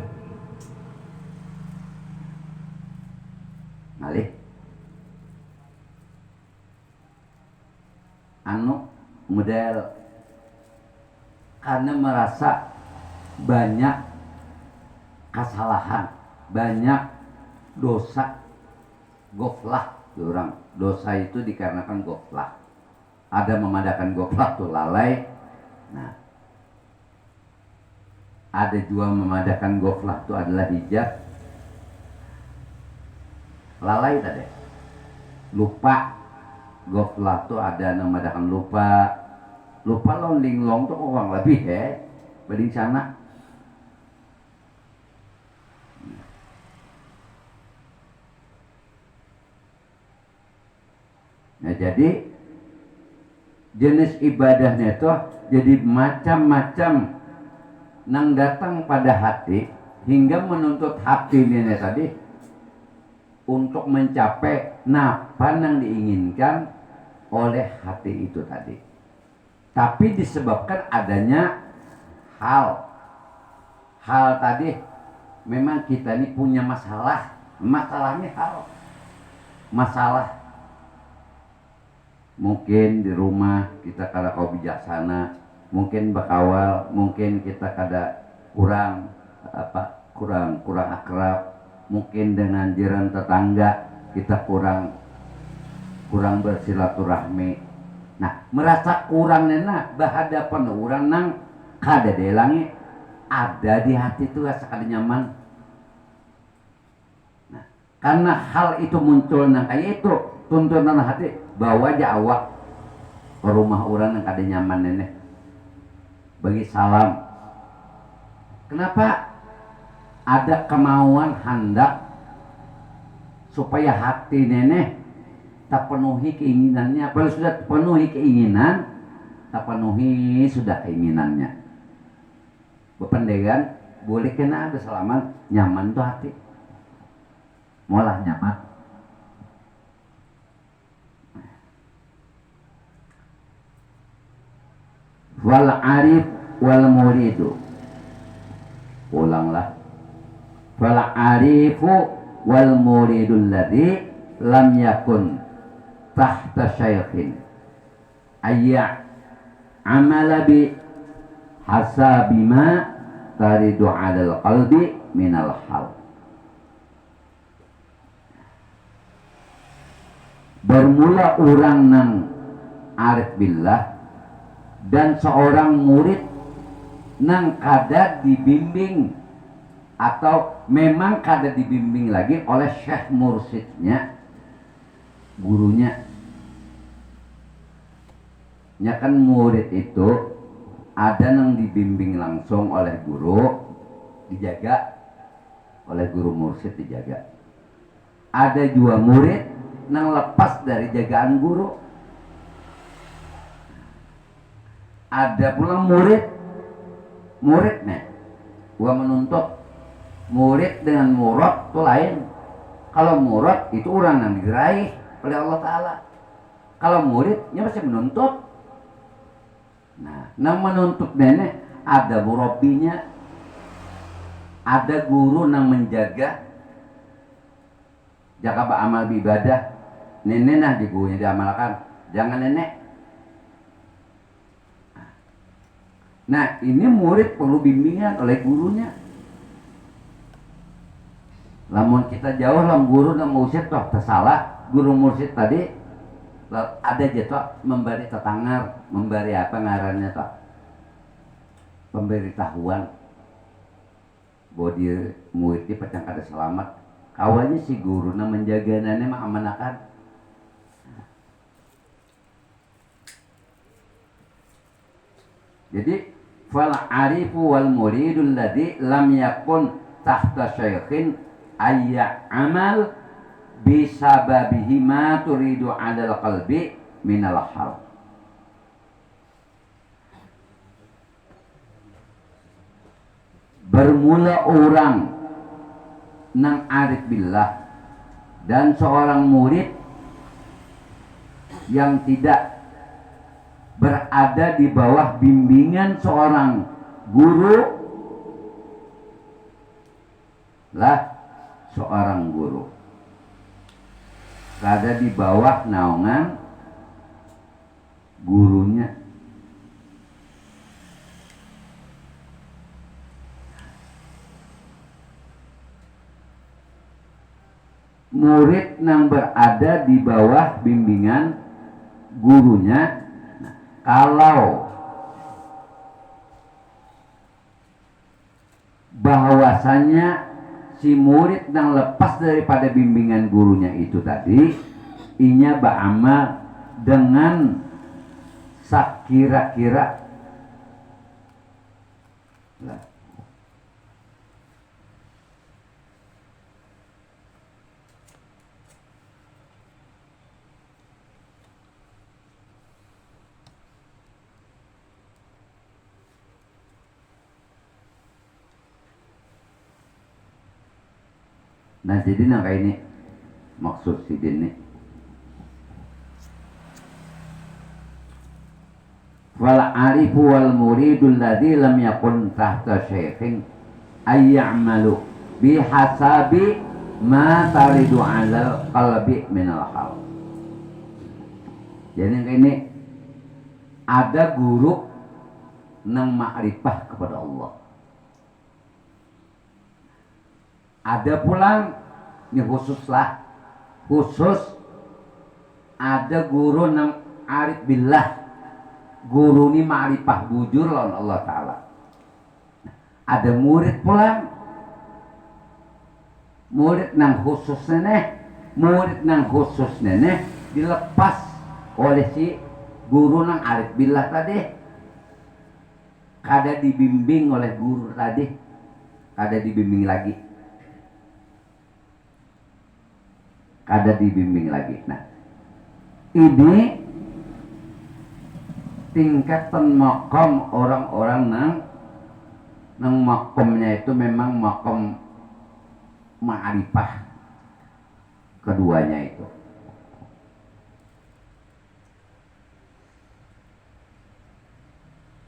Anu model karena merasa banyak kesalahan, banyak dosa, goflah orang. Dosa itu dikarenakan goflah. Ada memadakan goflah tuh lalai. Nah, ada juga memadakan goflah tuh adalah hijab. Lalai tadi. Lupa. Goflah tuh ada memadakan lupa. Lupa lo linglong tuh orang lebih banding sana. Nah jadi jenis ibadahnya itu jadi macam-macam nang datang pada hati hingga menuntut hati ini tadi untuk mencapai napa yang diinginkan oleh hati itu tadi. Tapi disebabkan adanya hal tadi memang kita ini punya masalahnya masalah mungkin di rumah kita kada kau bijaksana, mungkin bakawal, mungkin kita kada kurang akrab, mungkin dengan jiran tetangga kita kurang bersilaturahmi. Nah, merasa kurangnya berhadapan orang nang kada delangi ada di hati itu rasa kada nyaman. Nah, karena hal itu muncul nang kayak itu tuntunan hati bawa aja awak ke rumah orang yang kada nyaman nenek bagi salam. Kenapa? Ada kemauan hendak supaya hati nenek tak penuhi keinginannya. Kalau sudah penuhi keinginan, tak penuhi sudah keinginannya. Bependegan boleh kena ada selama nyaman tuh hati. Molah nyaman. Wal arif wal muridu. Ulanglah. Wal arifu wal muridul ladzi lam yakun tahta syaikhin ayya amala bi hasabima taridu alal qalbi minal hal. Bermula orang nang arif billah dan seorang murid nang kada dibimbing atau memang kada dibimbing lagi oleh syekh mursidnya, gurunya. Ya kan murid itu ada yang dibimbing langsung oleh guru, dijaga oleh guru mursid, dijaga. Ada juga murid yang lepas dari jagaan guru. Ada pula muridnya gua menuntut. Murid dengan murad itu lain. Kalau murad itu orang yang diraih oleh Allah Ta'ala. Kalau muridnya masih menuntut. Nah, yang menuntut nenek ada murabinya, ada guru yang menjaga, jaga amal ibadah. Nenek nah di gurunya diamalkan, jangan nenek. Nah, ini murid perlu bimbingan oleh gurunya. Lamun kita jauh lam guru dan mursyid toh tersalah, guru mursyid tadi ada aja toh memberi tetangar, memberi apa ngarannya toh, pemberitahuan bahwa dia muridnya pecah kada selamat. Awalnya si guru na menjaga nane mah amanakan. Jadi fal arifu wal muridul ladzi lam yakun tahta syaikhin ayya amal bisababihi ma turidu alal qalbi minal hal. Bermula orang nang arif billah dan seorang murid yang tidak berada di bawah bimbingan seorang guru lah, seorang guru ada di bawah naungan gurunya. Murid yang berada di bawah bimbingan gurunya, nah, kalau bahwasanya si murid yang lepas daripada bimbingan gurunya itu tadi, inya beramal dengan sakira-kira lah. Nah jadi nang kayak ini maksud si din ini. Wal arifu wal muridul ladzi lam yakun tahta syaikhin ayya'malu bihasabi ma taridu ala qalbi minal hal. Jadi nang kayak ini ada guru nang ma'rifah kepada Allah. Ada pulang, ini khusus ada guru nang arif billah, guru ini ma'rifah bujur lawan Allah Ta'ala. Ada murid pulang, murid nang khusus nenek dilepas oleh si guru nang arif billah tadi, kada dibimbing oleh guru tadi, kada dibimbing lagi. Ada dibimbing lagi. Nah, Ini tingkatan makom orang-orang nang makomnya itu memang makom ma'rifah keduanya itu.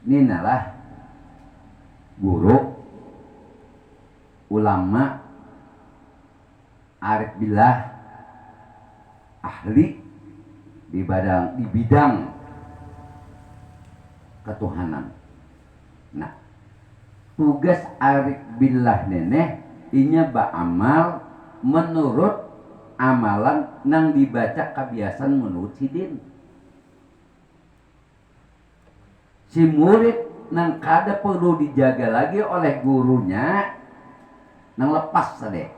Ini adalah guru, ulama, arif billah, ahli di bidang ketuhanan. Nah, tugas arif billah neneh inya ba'amal menurut amalan nang dibaca kebiasaan menurut sidin. Si murid nang kada perlu dijaga lagi oleh gurunya, nang lepas tadi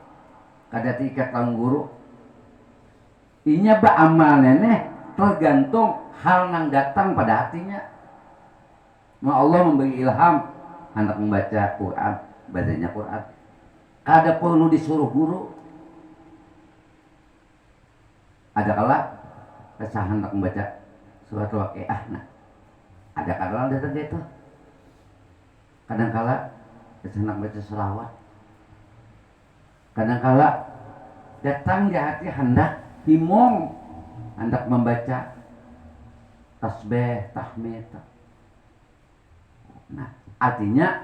kada terikat lang guru. Inya ba'amal neneh tergantung hal nang datang pada hatinya. Mau Allah memberi ilham hendak membaca Quran, bacanya Quran. Kada perlu disuruh guru. Ada kala kesah hendak membaca surat Al-Waqiah. Nah, ada kala datang itu. Kadang-kala kesah hendak membaca selawat. Kadang-kala datang di hati hendak himong, hendak membaca tasbih, tahmid. Nah, artinya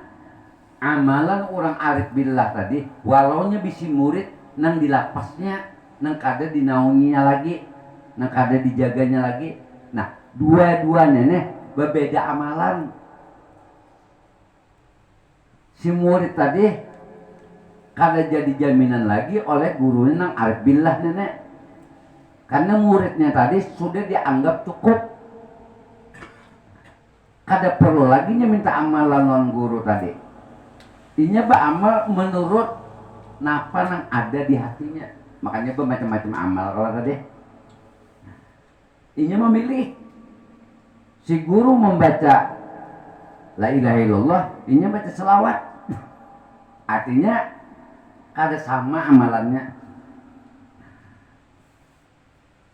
amalan orang arif billah tadi walaunya bisi murid nang dilapasnya, nang kada dinaunginya lagi, nang kada dijaganya lagi. Nah, dua-duanya nih berbeda amalan. Si murid tadi kada jadi jaminan lagi oleh gurunya nang arif billah nenek, karena muridnya tadi sudah dianggap cukup. Kada perlu lagi minta amalan non guru tadi. Inya beramal menurut napa nang ada di hatinya. Makanya bermacam-macam amal kalau tadi. Inya memilih. Si guru membaca la ilaha illallah, inya baca selawat. Artinya kada sama amalannya.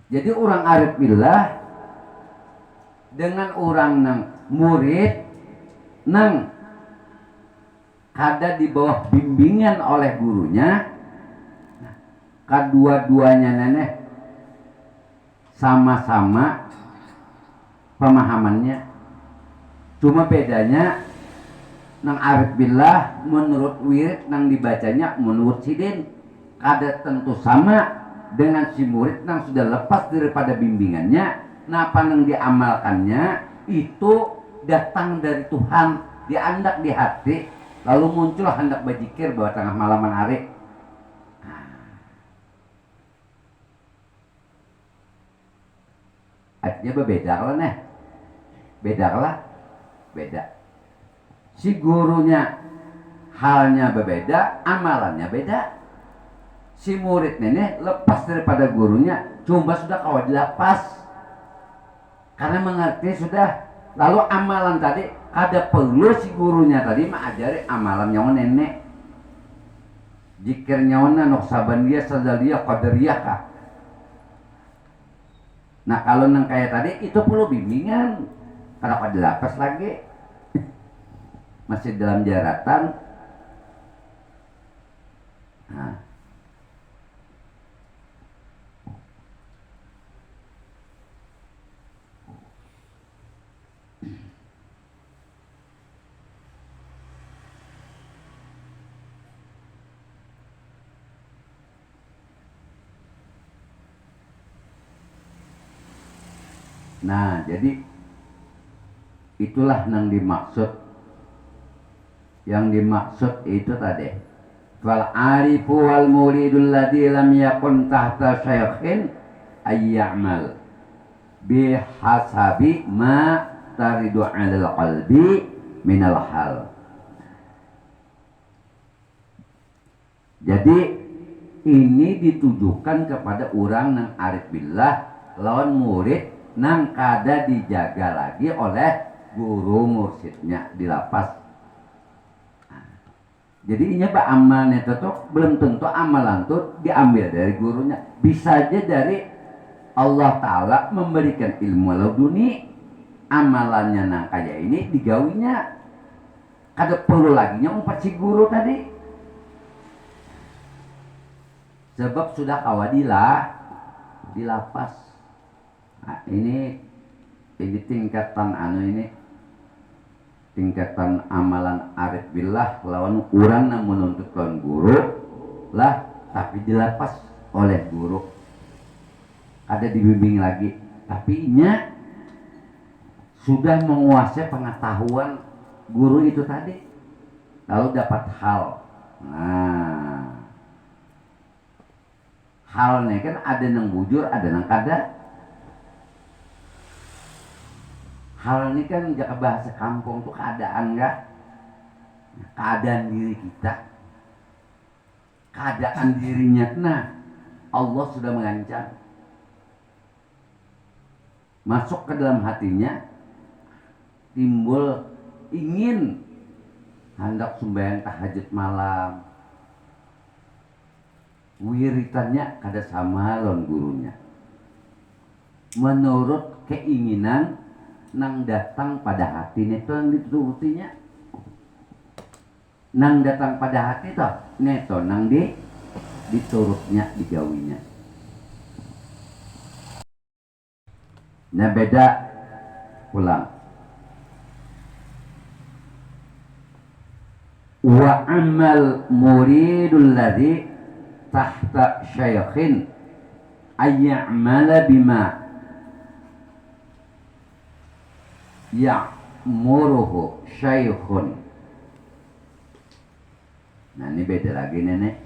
Jadi orang arif billah dengan orang nang murid nang kada di bawah bimbingan oleh gurunya, kedua-duanya neneh sama-sama pemahamannya. Cuma bedanya nang arif billah menurut wirid nang dibacanya menurut sidin kada tentu sama dengan si murid nang sudah lepas daripada bimbingannya. Napa nang diamalkannya itu datang dari Tuhan, diandak di hati, lalu muncul hendak berzikir bahwa tengah malaman hari. Artinya berbeda lah nih, beda lah, beda. Si gurunya halnya berbeda, amalannya beda. Si murid nenek lepas daripada gurunya, cuma sudah kawat dilepas. Karena mengerti sudah, lalu amalan tadi ada perlu si gurunya tadi mengajari amalan nyawa nenek, zikir nyawana noksabandia sadaliyah qadariyah kah. Nah kalau nang kayak tadi itu perlu bimbingan, karena pada lapas lagi masih dalam jaratan. Nah. Nah, jadi itulah yang dimaksud. Yang dimaksud itu tadi. Wal arifu wal muridul ladzi lam yakun tahta syaikhin ayya'mal bihasabi ma taridu 'alal qalbi minal hal. Jadi ini ditujukan kepada orang yang arif billah lawan murid nang kada dijaga lagi oleh guru mursidnya di lapas. Jadi ini pak amalnya itu belum tentu amalan tuh diambil dari gurunya, bisa aja dari Allah Ta'ala memberikan ilmu laduni, amalannya nang kaya ini digawinya. Kada perlu lagi umpat si guru tadi. Sebab sudah kawadilah dilapas. Nah, ini tingkatan tingkatan amalan arif billah lawan urang yang menuntut lawan guru lah, tapi dilapas oleh guru. Ada dibimbing lagi, tapi nya sudah menguasai pengetahuan guru itu tadi, lalu dapat hal. Nah, halnya kan ada yang bujur, ada yang kada. Hal ini kan jika bahasa kampung itu keadaan enggak? Keadaan diri kita, keadaan dirinya. Nah, Allah sudah mengancam masuk ke dalam hatinya, timbul ingin hendak sembahyang tahajud malam, wiritannya kada sama lawan gurunya menurut keinginan nang datang pada hati neto yang diturutinya, nang datang pada hati toh neto nang diturutnya digawinya. Nah beda ulang. Wa amal muridul ladzi tahta syaikhin ayya'mala bima ya'muruhu syaikhun. Nah ini beda lagi nenek.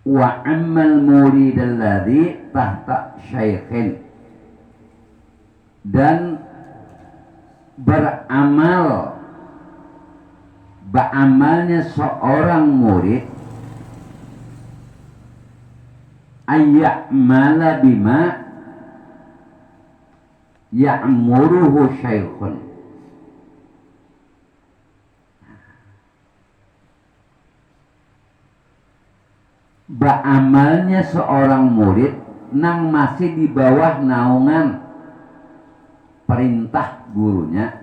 Wa ammal murid alladhi tahta syaikhin, dan beramalnya seorang murid ayya'mala bima ya'muruhu syaikhun. Beramalnya seorang murid nang masih di bawah naungan perintah gurunya,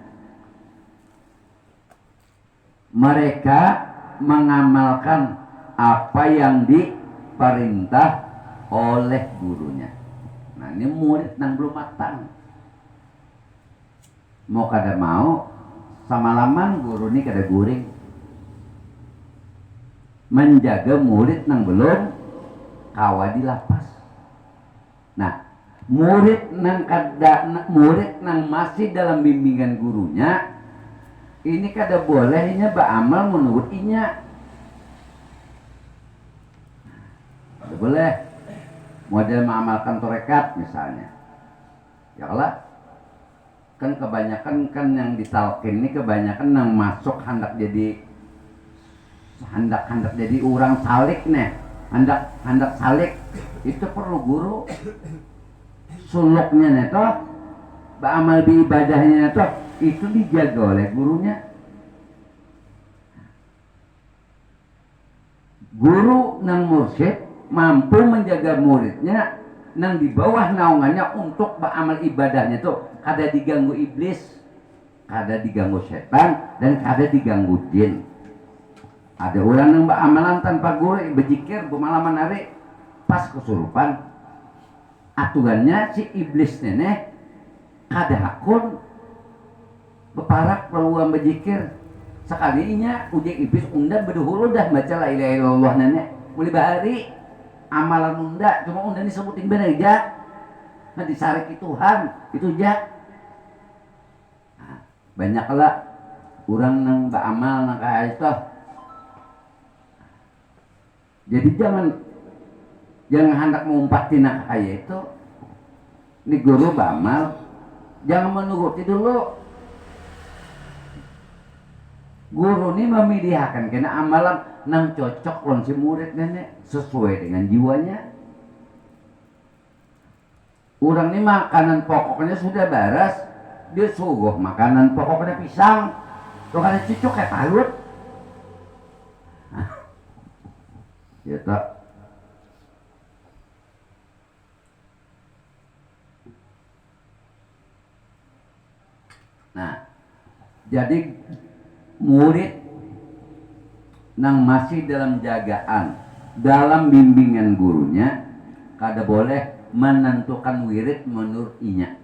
mereka mengamalkan apa yang diperintah oleh gurunya. Nah ini murid nang belum matang, mau kada mau sama laman guru ini kada guring menjaga murid nang belum kawa di lapas. Nah murid nang masih dalam bimbingan gurunya ini kada bolehnya beramal menurut inya. Kada boleh model mengamalkan torekat misalnya, ya lah kan kebanyakan kan yang ditalkin ini kebanyakan yang masuk hendak jadi orang salik nih, hendak salik itu perlu guru. Suluknya neto, beramal di ibadahnya neto itu dijaga oleh gurunya. Guru nang mursyid mampu menjaga muridnya nang di bawah naungannya untuk beramal ibadahnya itu kada diganggu iblis, kada diganggu setan, dan kada diganggu jin. Ada orang yang beramalan tanpa guru, berzikir bermalaman hari, pas kesurupan, aturannya si iblis nenek kada hakun beparak peluang berzikir. Sekalinya uji iblis unda berduhulu dah baca la ilaha illallah nenek mulai bahari amalan unda cuma unda disebutin bener aja, nah disariki Tuhan itu aja. Nah, banyaklah orang yang beramal nang kayak itu. Jadi jangan hendak mengumpatin nak kayak itu. Ini guru beramal, jangan menuruti dulu. Guru ini memilihkan kena amalan nang cocok lawan si murid nenek sesuai dengan jiwanya. Orang ini makanan pokoknya sudah baras, dia suguh makanan pokoknya pisang, tuh kada cocok kayak palut. Ya tak. Nah, jadi murid nang masih dalam jagaan, dalam bimbingan gurunya, kada boleh menentukan wirid menurut inya.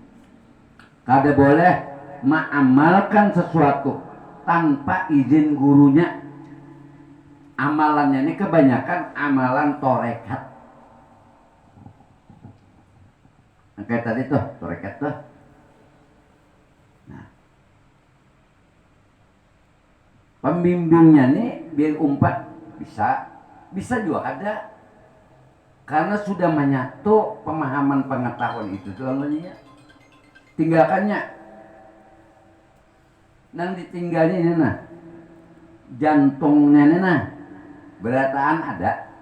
Kada boleh mengamalkan sesuatu tanpa izin gurunya. Amalannya ini kebanyakan amalan torekat. Kayak tadi tuh, torekat tuh. Nah, pembimbingnya nih biar umpat bisa juga ada, karena sudah menyatu pemahaman pengetahuan itu selamanya. Tinggalkannya, nang ditinggalnya ini nah, jantungnya ini nah, berataan ada.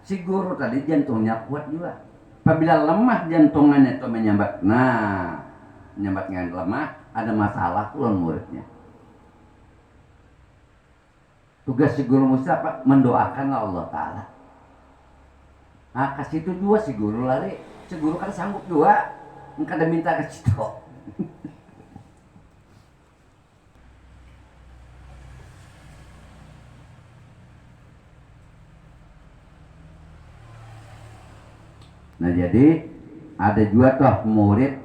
Si guru tadi jantungnya kuat juga. Apabila lemah jantungannya itu menyambat, nah menyambat dengan lemah, ada masalah tuh muridnya. Tugas si guru mesti apa? Mendoakan Allah Ta'ala. Nah, kasih itu juga si guru lari. Si guru kan sanggup juga. Engkau ada minta ke situ. Nah, jadi ada juga toh murid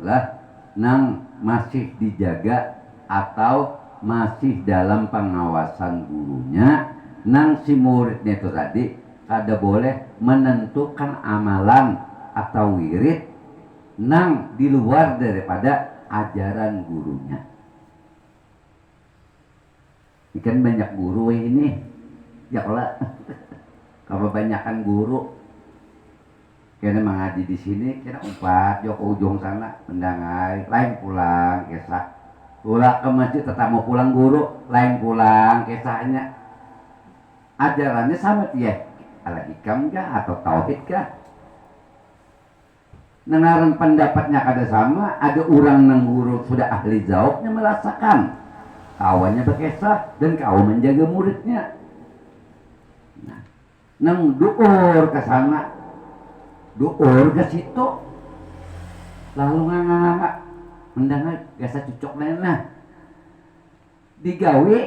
lah nang masih dijaga atau masih dalam pengawasan gurunya, nang si muridnya itu tadi kada boleh menentukan amalan atau wirid nang di luar daripada ajaran gurunya. Ini kan banyak guru ini, ya kalau kebanyakan guru kena mengaji di sini, kena umpat jauh ke ujung sana mendangai, lain pulang kisah, pulang ke masjid tetap mau pulang guru, lain pulang kisahnya. Ajarannya sama ya, ala hikam kah atau tauhid kah? Nengaran pendapatnya kada sama, ada orang nang guru sudah ahli jawabnya merasakan kawannya berkisah dan kawan menjaga muridnya. Nah, nang duur ke sana, duur ke situ, lalu nganga mendengar biasa cocok nena digawe,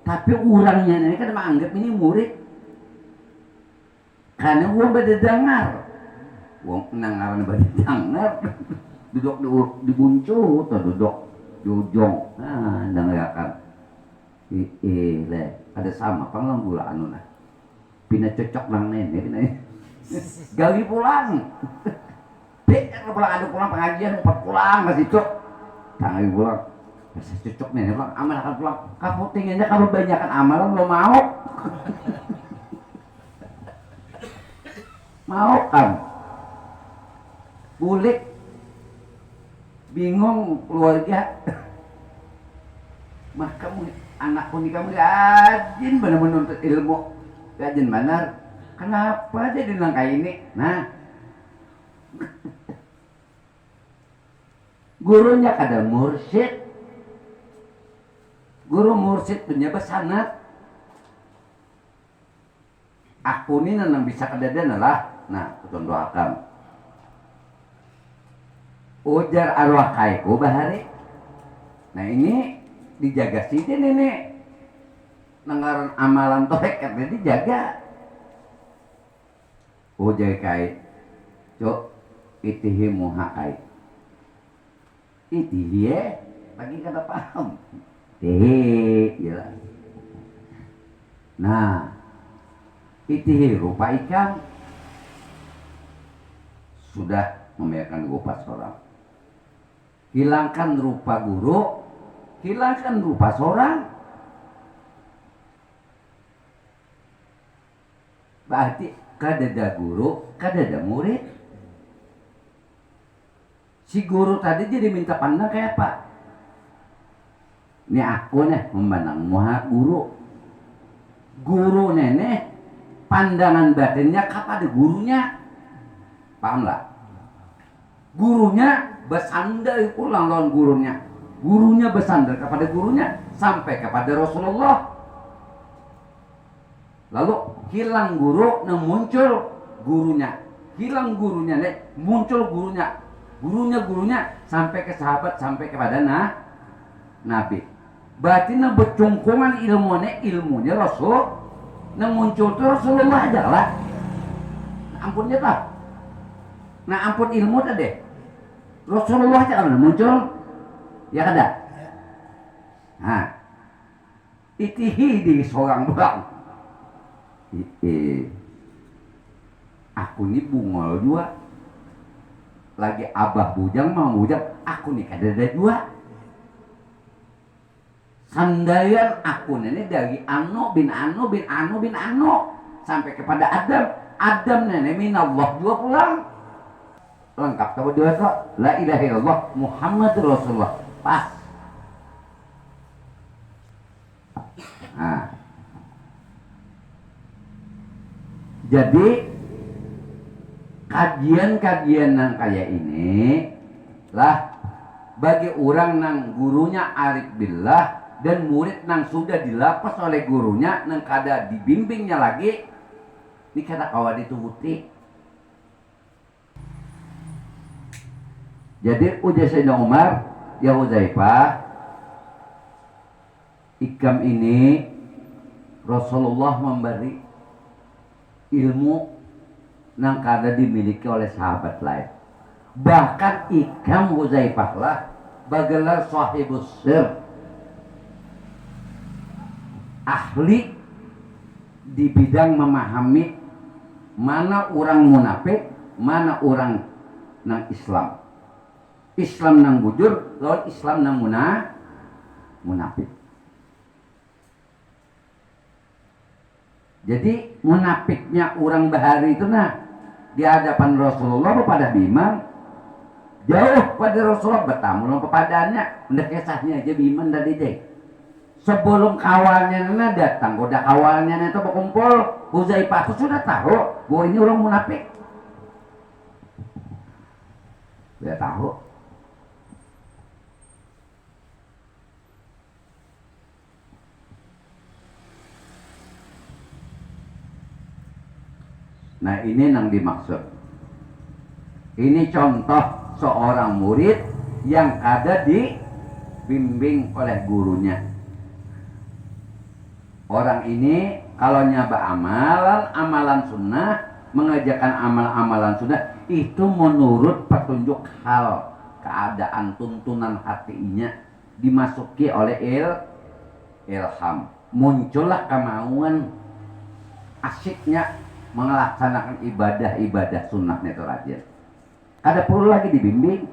tapi orangnya ini kan menganggap ini murid karena gua beda dengar. Wong nangaran bade dengar duduk di buncu atau duduk di ujung. Nah, dengarkan. Le, ada sama panglang gula anu nah. Pina cocok nang nenek pina. Gawi pulang. Pulang ada pulang pengajian empat pulang ke situ. Tangi pulang. Bisa cocok nenek pulang, amal akan pulang. Kamu tinggalnya kalau banyakan amalan lo mau. Mau kan? Bulik bingung keluarga mah kamu anak pun kamu rajin benar menuntut ilmu, rajin benar. Kenapa jadi langkah ini? Nah, gurunya kada mursyid, guru mursyid punya besanat. Aku ini nang bisa kedadian lah. Nah, betul doakan. Ujar arwah kaiku bahari. Nah ini dijaga sini nenek. Nanggaran amalan torekat ini dijaga. Ujar kai, cok itihi muha kai. Itihi lagi kata paham. Tihi, ya. Nah, itihi rupa ikan sudah membiarkan gupas orang. Hilangkan rupa guru, hilangkan rupa seorang. Berarti kadada guru, kadada murid. Si guru tadi jadi minta pandang kayak apa? Ini aku nih memandang muha guru. Guru nenek pandangan batinnya kepada gurunya. Paham nggak? Gurunya bersandar pulang lawan gurunya. Gurunya bersandar kepada gurunya sampai kepada Rasulullah. Lalu hilang guru, muncul gurunya. Hilang gurunya, muncul gurunya. gurunya sampai ke sahabat, sampai kepada Nabi. Berarti na bercungkungan ilmunya Rasul, na muncul itu Rasulullah aja lah. Ampunnya tak. Nah ampun ilmu tadi. Rasulullah aja kan muncul, ya kada. Nah, itihi di seorang bang. Aku ini bungol juga. Lagi abah bujang mau bujang, aku nih kada ada dua. Sandayan aku nenek dari Anu bin Anu bin Anu bin Anu sampai kepada Adam nenek minallah dua pulang. Lengkap tahu dua kok. La ilaha illallah Muhammad Rasulullah. Pas. Nah. Jadi kajian-kajian nang kayak ini lah bagi orang nang gurunya arif billah dan murid nang sudah dilapas oleh gurunya nang kada dibimbingnya lagi ini kata kawan dituruti. Jadi ujar Sayyidina Umar, ya Huzaifah, ikam ini Rasulullah memberi ilmu nang kada dimiliki oleh sahabat lain. Bahkan ikam Huzaifah lah bagelar sahibus sir, ahli di bidang memahami mana orang munafik, mana orang nang Islam. Islam nang bujur, lawan Islam nang munafik. Jadi munafiknya orang bahari itu di hadapan Rasulullah pada bimbang, jauh pada Rasulullah bertamu kepadanya, hendak kisahnya aja bimbang tadi deh. Sebelum kawannya datang, udah kawannya itu berkumpul, Huzaifah itu sudah tahu bahwa ini orang munafik. Dia tahu. Nah ini yang dimaksud. Ini contoh seorang murid yang ada dibimbing oleh gurunya. Orang ini kalau nyaba amalan sunnah, mengerjakan amalan sunnah itu menurut petunjuk hal, keadaan, tuntunan hatinya dimasuki oleh ilham. Muncullah kemauan asyiknya melaksanakan ibadah sunnahnya itu rajin. Ada perlu lagi dibimbing.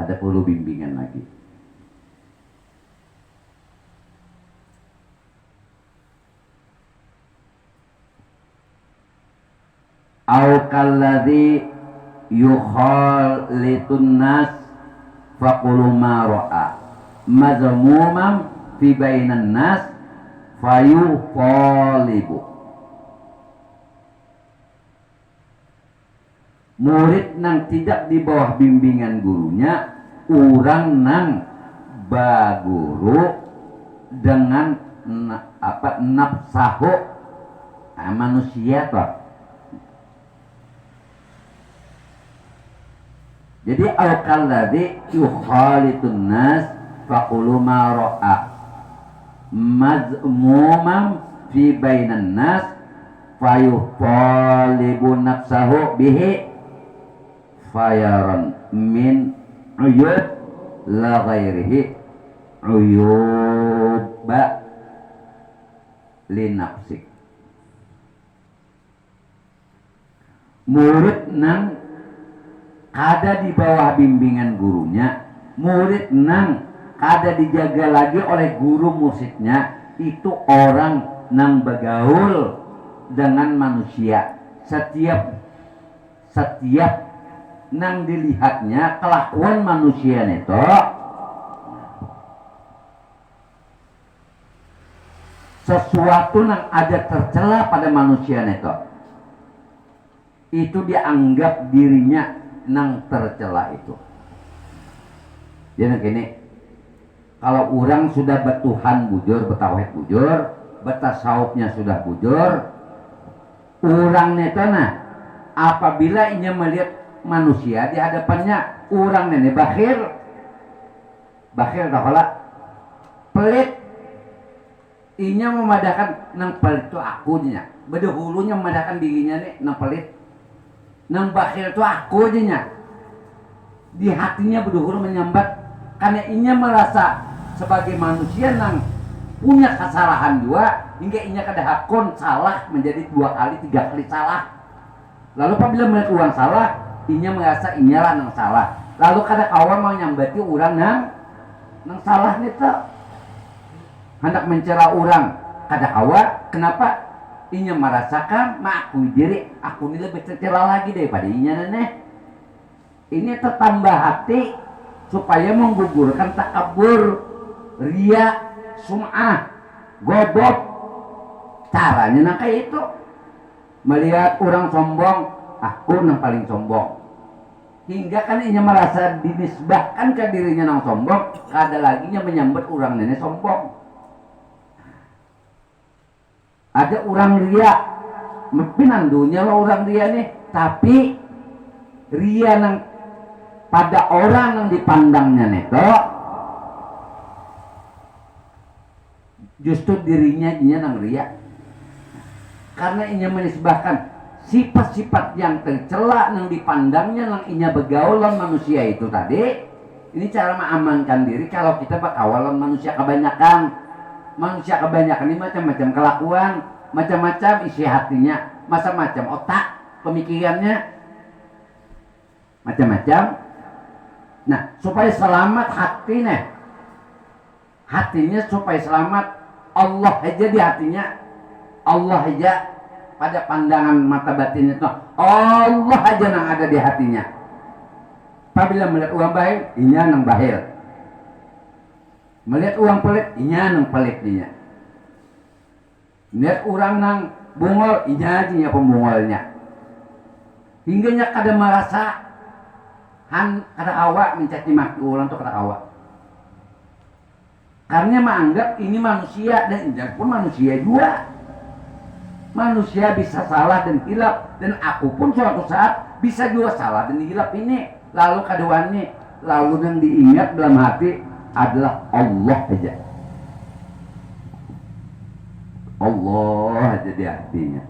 Ada perlu bimbingan lagi. Au kalladzi yukhalitun nas faqulu ma ra'a mazmumam fi bainan nas fayu polibu. Murid nang tidak di bawah bimbingan gurunya, orang nang baguru dengan nafsahu manusia toh. Jadi al-kalladzi yukhalitun nas faqulu ma ra'a mazmumam fi bainan nas fayuqalibu nafsahu bihi fayaran min uyub la ghairihi uyuba li nafsik. Murid nang kada di bawah bimbingan gurunya, murid nang kada dijaga lagi oleh guru muridnya, itu orang nang bergaul dengan manusia. Setiap nang dilihatnya kelakuan manusia itu sesuatu nang ada tercela pada manusia itu dianggap dirinya nang tercela itu. Jadi gini, kalau orang sudah bertuhan bujur, bertauhid bujur, bertasawufnya sudah bujur, orang itu apabila inya melihat manusia di hadapannya orang nenek bakhil tak pelit, inya memadahkan nang pelit itu akunya, bedahulunya memadahkan dirinya nih nang pelit, nang bakhil itu akunya, di hatinya bedahulu menyambat karena inya merasa sebagai manusia nang punya kesalahan juga, hingga inya kadahakon salah menjadi 2 kali 3 kali salah. Lalu apabila melihat orang salah, inya merasa inyalah nang salah. Lalu kada kawan mau nyambati orang nang salah nih tuh, hendak mencela orang kada kawa. Kenapa? Inya merasakan mengakui diri aku ini lebih tercela lagi daripada inya neneh. Ini tertambah hati supaya menggugurkan takabur, ria, sum'ah, gobok. Caranya nang kayak itu, melihat orang sombong, aku nang paling sombong, hingga kan inya merasa dinisbahkan ke dirinya nang sombong, kada lagi nya menyambut orang nenek sombong. Ada orang ria, pinandunya lo orang ria nih, tapi ria nang pada orang yang dipandangnya neto, justru dirinya nang ria, karena inya menisbahkan sifat-sifat yang tercela yang dipandangnya yang inya begaulan manusia itu tadi. Ini cara mengamankan diri kalau kita berkawalan manusia kebanyakan. Manusia kebanyakan ini macam-macam kelakuan, macam-macam isi hatinya, macam-macam otak pemikirannya, macam-macam. Nah, supaya selamat hatinya supaya selamat, Allah aja di hatinya, Allah aja pada pandangan mata batinnya itu, Allah aja yang ada di hatinya. Apabila melihat uang bahil, inya nang bahil. Melihat uang pelit, inya nang pelit dia. Melihat orang nang bungol, inya aja pembungolnya. Hingga nya kada merasa kada awak mencaci maki orang tuh kada awak. Karena menganggap ini manusia dan inya pun manusia juga. Manusia bisa salah dan hilap, dan aku pun suatu saat bisa juga salah dan hilap ini. Lalu keduanya, lalu yang diingat dalam hati adalah Allah aja. Allah aja di hatinya.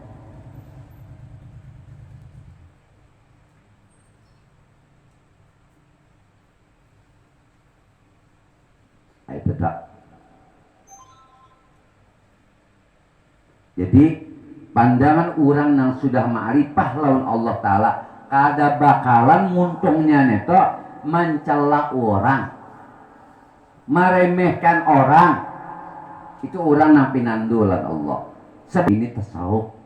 Itu tak. Jadi pandangan orang yang sudah ma'rifah lawan Allah Ta'ala kada bakalan muntungnya neto mencela orang, meremehkan orang. Itu orang yang pinandulan Allah. Sebab ini tasawuf,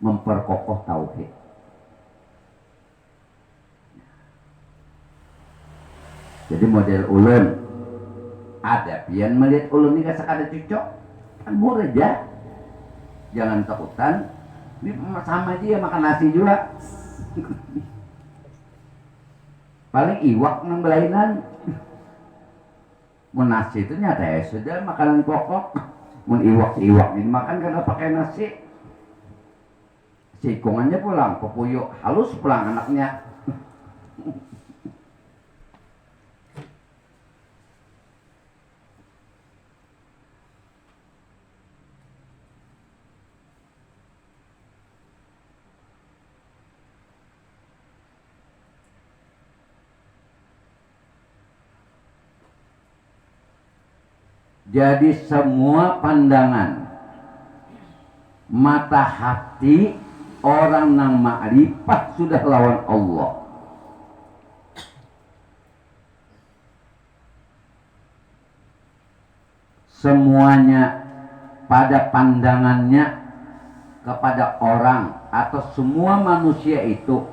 memperkokoh tauhid. Jadi model ulun ada pian melihat ulun ini kada cocok, kan murah aja. Jangan takutan, ini sama aja ya makan nasi juga. Paling iwak nang belainan. Mun nasi itu nyata ya sudah makanan pokok. Mun iwak ini makan karena pakai nasi. Sikungannya pulang, pepuyuk halus pulang anaknya. Jadi semua pandangan mata hati orang yang ma'rifah sudah lawan Allah. Semuanya pada pandangannya kepada orang atau semua manusia itu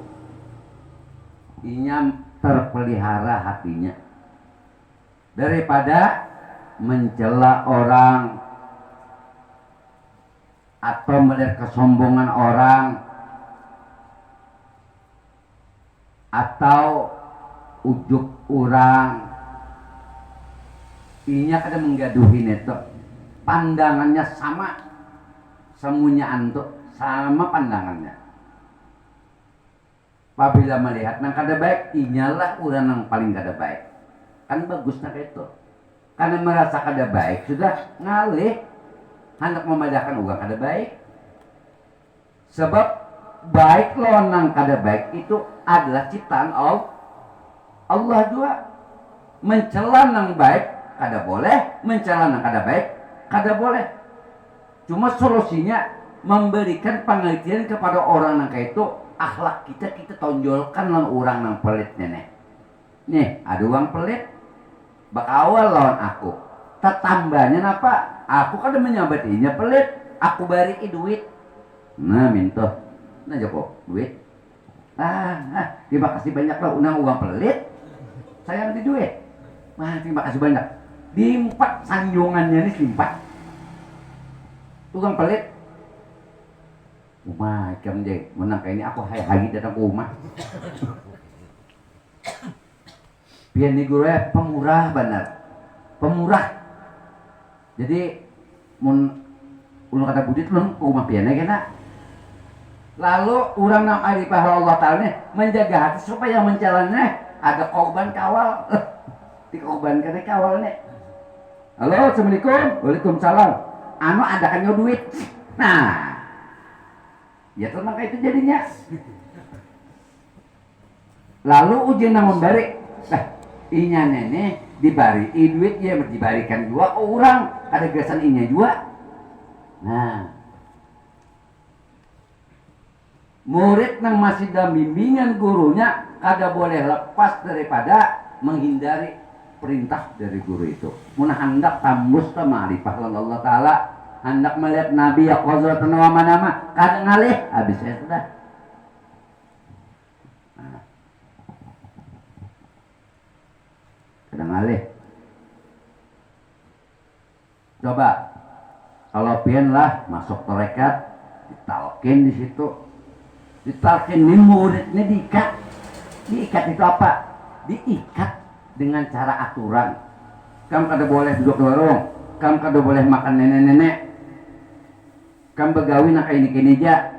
inya terpelihara hatinya daripada mencela orang atau melihat kesombongan orang atau ujub orang. Inya kada menggaduhin itu, pandangannya sama, semuanya antuk sama pandangannya. Apabila melihat nang kada baik, inyalah urang nang paling kada baik. Kan bagus nak itu. Karena merasa kada baik sudah ngalih hendak memadahkan urang kada baik. Sebab baik lawan nang kada baik itu adalah ciptaan Allah juga. Mencela nang baik kada boleh, mencela nang kada baik kada boleh. Cuma solusinya memberikan pengertian kepada orang nang kayak itu, akhlak kita tonjolkan lawan orang nang pelit nenek. Nih, ada uang pelit bakawal lawan aku. Tetambahnya apa? Aku kada menyambatinya pelit, aku bari duit. Nah, minta. Nah, Joko, duit. Terima kasih banyak lah unang uang pelit. Saya ngerti duit. Terima kasih banyak. Diempat sanjungannya nih diempat. Tukang pelit. Macam deh, menang kayak ini aku hai datang ke rumah. Pian ni guru pemurah benar, pemurah. Jadi mun ulun kata budit ulun ke rumah pian kena. Lalu orang nam arifah Allah Taala nih menjaga hati supaya menjalannya ada korban kawal. Di korban kena kawal nih. Halo, assalamualaikum, waalaikumsalam. Anu ada kan duit. Nah. Ya tenang kayak itu jadinya. Lalu ujian namun bari. Inya nenek dibari duit ya dibarikan juga ke orang. Ada gasan inya juga. Nah. Murid yang masih dalam bimbingan gurunya kada boleh lepas daripada menghindari perintah dari guru itu. Munah hendak tambus ke ma'rifah Allah Ta'ala, hendak melihat Nabi ya qazratan wa manama, kada ngalih habis saya sudah. Nah. Kada ngalih. Coba kalau pian lah masuk tarekat ditalkin di situ. Ditalkin nih muridnya diikat. Diikat itu apa? Diikat dengan cara aturan. Kamu kada boleh duduk di warung, kamu kada boleh makan nenek-nenek, kamu begawi nak ini kini aja.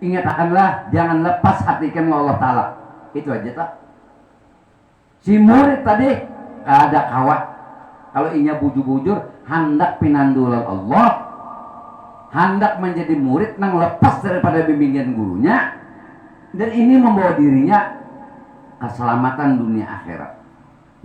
Ingat akanlah, jangan lepas hatikan Allah Ta'ala. Itu aja tak. Si murid tadi kada kawat. Kalau inya bujur-bujur, hendak pinandulan Allah, hendak menjadi murid nang lepas daripada bimbingan gurunya, dan ini membawa dirinya keselamatan dunia akhirat.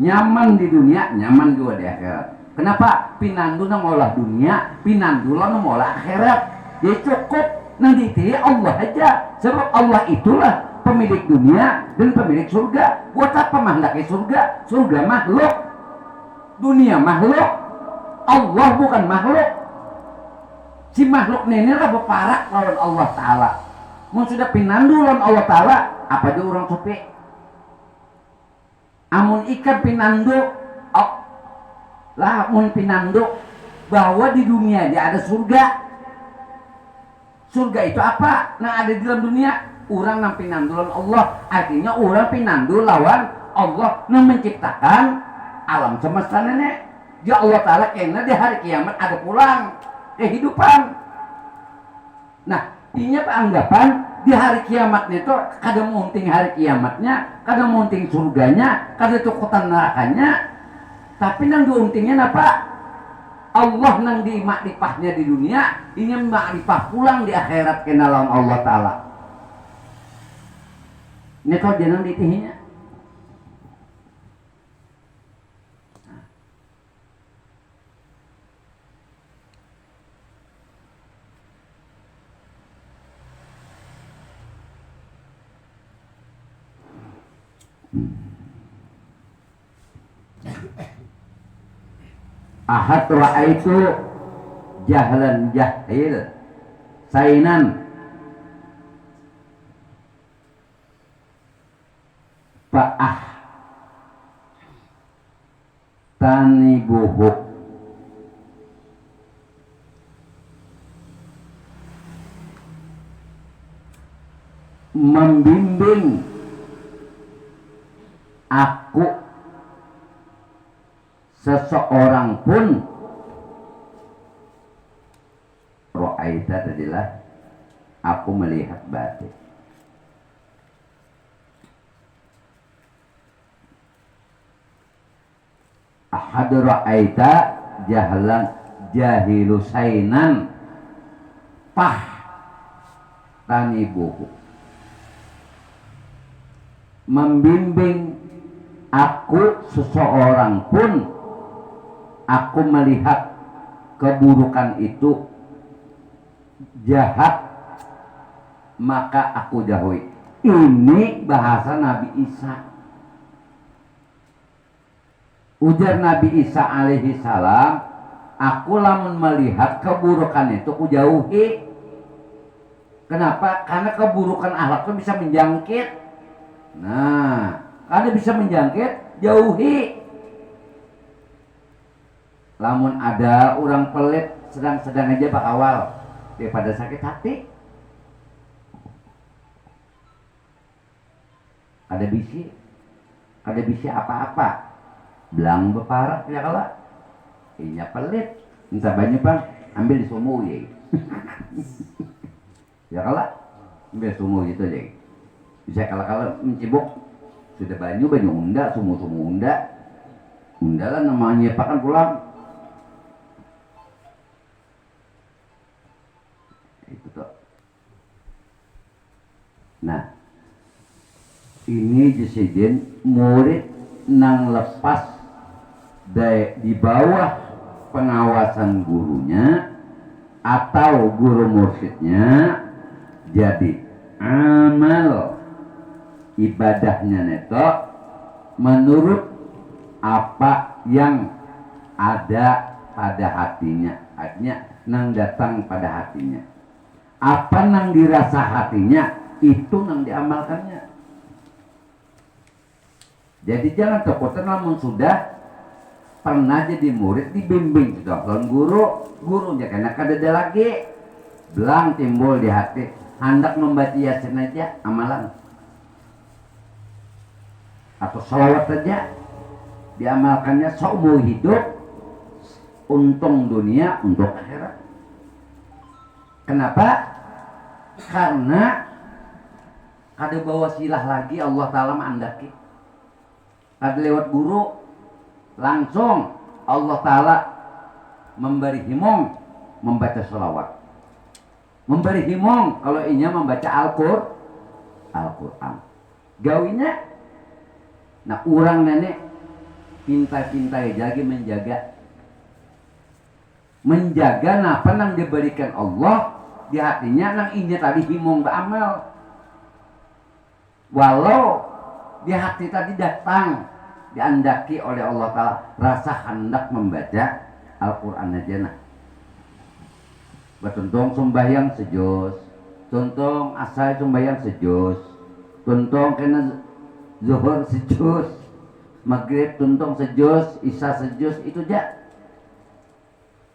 Nyaman di dunia, nyaman juga di akhirat. Kenapa? Pinandu nang olah dunia, pinandu nang olah akhirat. Ya cukup nanti Allah aja. Sebab Allah itulah pemilik dunia dan pemilik surga. Buat apa menghendaki surga? Surga makhluk, dunia makhluk, Allah bukan makhluk. Si makhluk ini lah berparak lawan Allah Ta'ala. Mau sudah pinandu lawan Allah Ta'ala, apa dia orang sopi? Amun ikan pinandu, amun pinandu bahwa di dunia dia ada surga. Surga itu apa? Nah ada di dalam dunia. Orang yang pinandu lawan Allah, artinya orang pinandu lawan Allah yang menciptakan alam semesta nenek. Ya Allah Ta'ala kena di hari kiamat ada pulang kehidupan. Nah, ini anggapan di hari kiamatnya itu kada munting hari kiamatnya, kada munting surganya, kada tukutan nerakanya, tapi nang diuntingnya apa? Allah nang di makrifahnya di dunia, ini makrifah pulang di akhirat kena lawan Allah Ta'ala. Ini kau jangan ditihinya. Ahad ra'aitu jahlan jahil sainan fa'ah tanibuhu membimbing aku seseorang pun. Ro'aita adalah aku melihat batin. hadra aita jahlan jahilusainan pah tanibuhu, membimbing aku seseorang pun aku melihat keburukan itu jahat maka aku jauhi. Ini bahasa Nabi Isa. Ujar Nabi Isa alaihi salam, aku lamun melihat keburukan itu aku jauhi. Kenapa? Karena keburukan akhlak itu bisa menjangkit. Nah, karena bisa menjangkit, jauhi. Lamun ada orang pelit sedang-sedang aja pak awal daripada sakit hati. Ada bisi apa-apa. Belang beparak ya kalah. Inya pelit. Minta banyak bang, ambil di sumu ya. Ya kalah, ambil sumu gitu aja. Bisa kalau mencibuk sudah banyu unda, sumu unda lah namanya pakan pulang. Itu tuh. Nah, ini disiden murid nang lepas di bawah pengawasan gurunya atau guru mursyidnya, jadi amal ibadahnya neto menurut apa yang ada pada hatinya, artinya nang datang pada hatinya, apa nang dirasa hatinya itu nang diamalkannya. Jadi jangan takutan lamun sudah pernah jadi murid dibimbing sudah lawan gurunya karena kadada lagi belang timbul di hati hendak membaca yasin aja amalan atau sholawat saja diamalkannya seumur hidup, untung dunia untuk akhirat. Kenapa? Karena kada bawa silah lagi Allah Ta'ala mengandaki, kada lewat guru langsung Allah Ta'ala memberi himong membaca sholawat, memberi himong kalau inya membaca Al-Quran gawinya. Nah orang nenek pintai-pintai lagi menjaga napa nang diberikan Allah di hatinya nang inya tadi himong beramal, walau di hati tadi datang diandaki oleh Allah Ta'ala rasa hendak membaca Al-Quran aja. Nah bertuntung sembahyang sejus, tuntung asal sembahyang sejus, tuntung kena zuhur sejus, maghrib tuntung sejus, isya sejus, itu aja.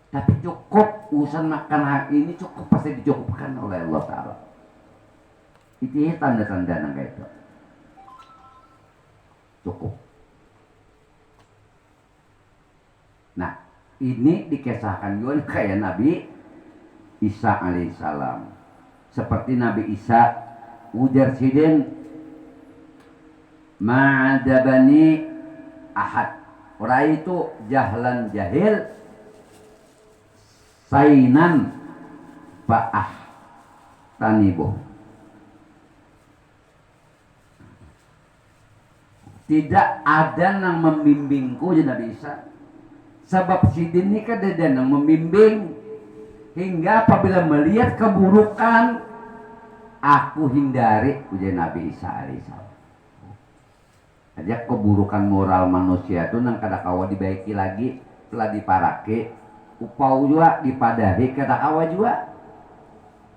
Tapi cukup urusan makan hari ini cukup pasti dicukupkan oleh Allah Ta'ala. Itu ya tanda-tanda nang kayak itu cukup. Nah ini dikisahkan juga kayak Nabi Isa alaihissalam. Seperti Nabi Isa ujar sidin ma'adabani ahad, orang itu jahlan jahil sainan ba'ah tanibuh. Tidak ada yang membimbingku ya Nabi Isa. Sebab sidin ini kan ada yang membimbing hingga apabila melihat keburukan aku hindari ujar Nabi Isa alaihissalam. Aja keburukan moral manusia itu nang kada kawa dibaiki lagi telah diparake upau juga dipadahi kada kawa juga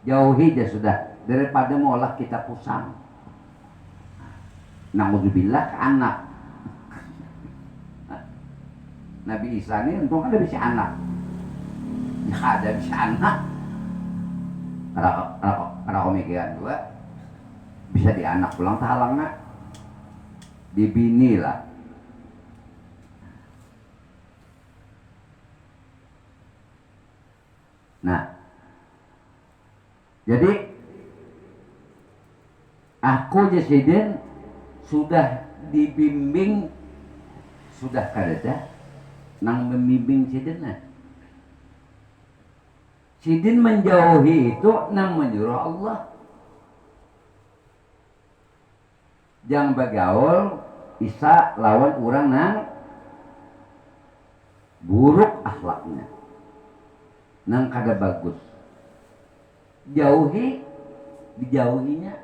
jauhi aja sudah daripada molah kita pusang. Naudzubillah ke anak. Nabi Isa ini untung ada bisa anak. Ya ada bisa anak. Karena pemikiran juga bisa di anak pulang talang nak. Dibini lah. Nah, jadi aku Jesiden sudah dibimbing, sudah kadada nang membimbing sidinnya. Sidin menjauhi itu nang menyuruh Allah. Jangan bergaul isa lawan orang nang buruk akhlaknya, nang kada bagus. Jauhi, dijauhinya.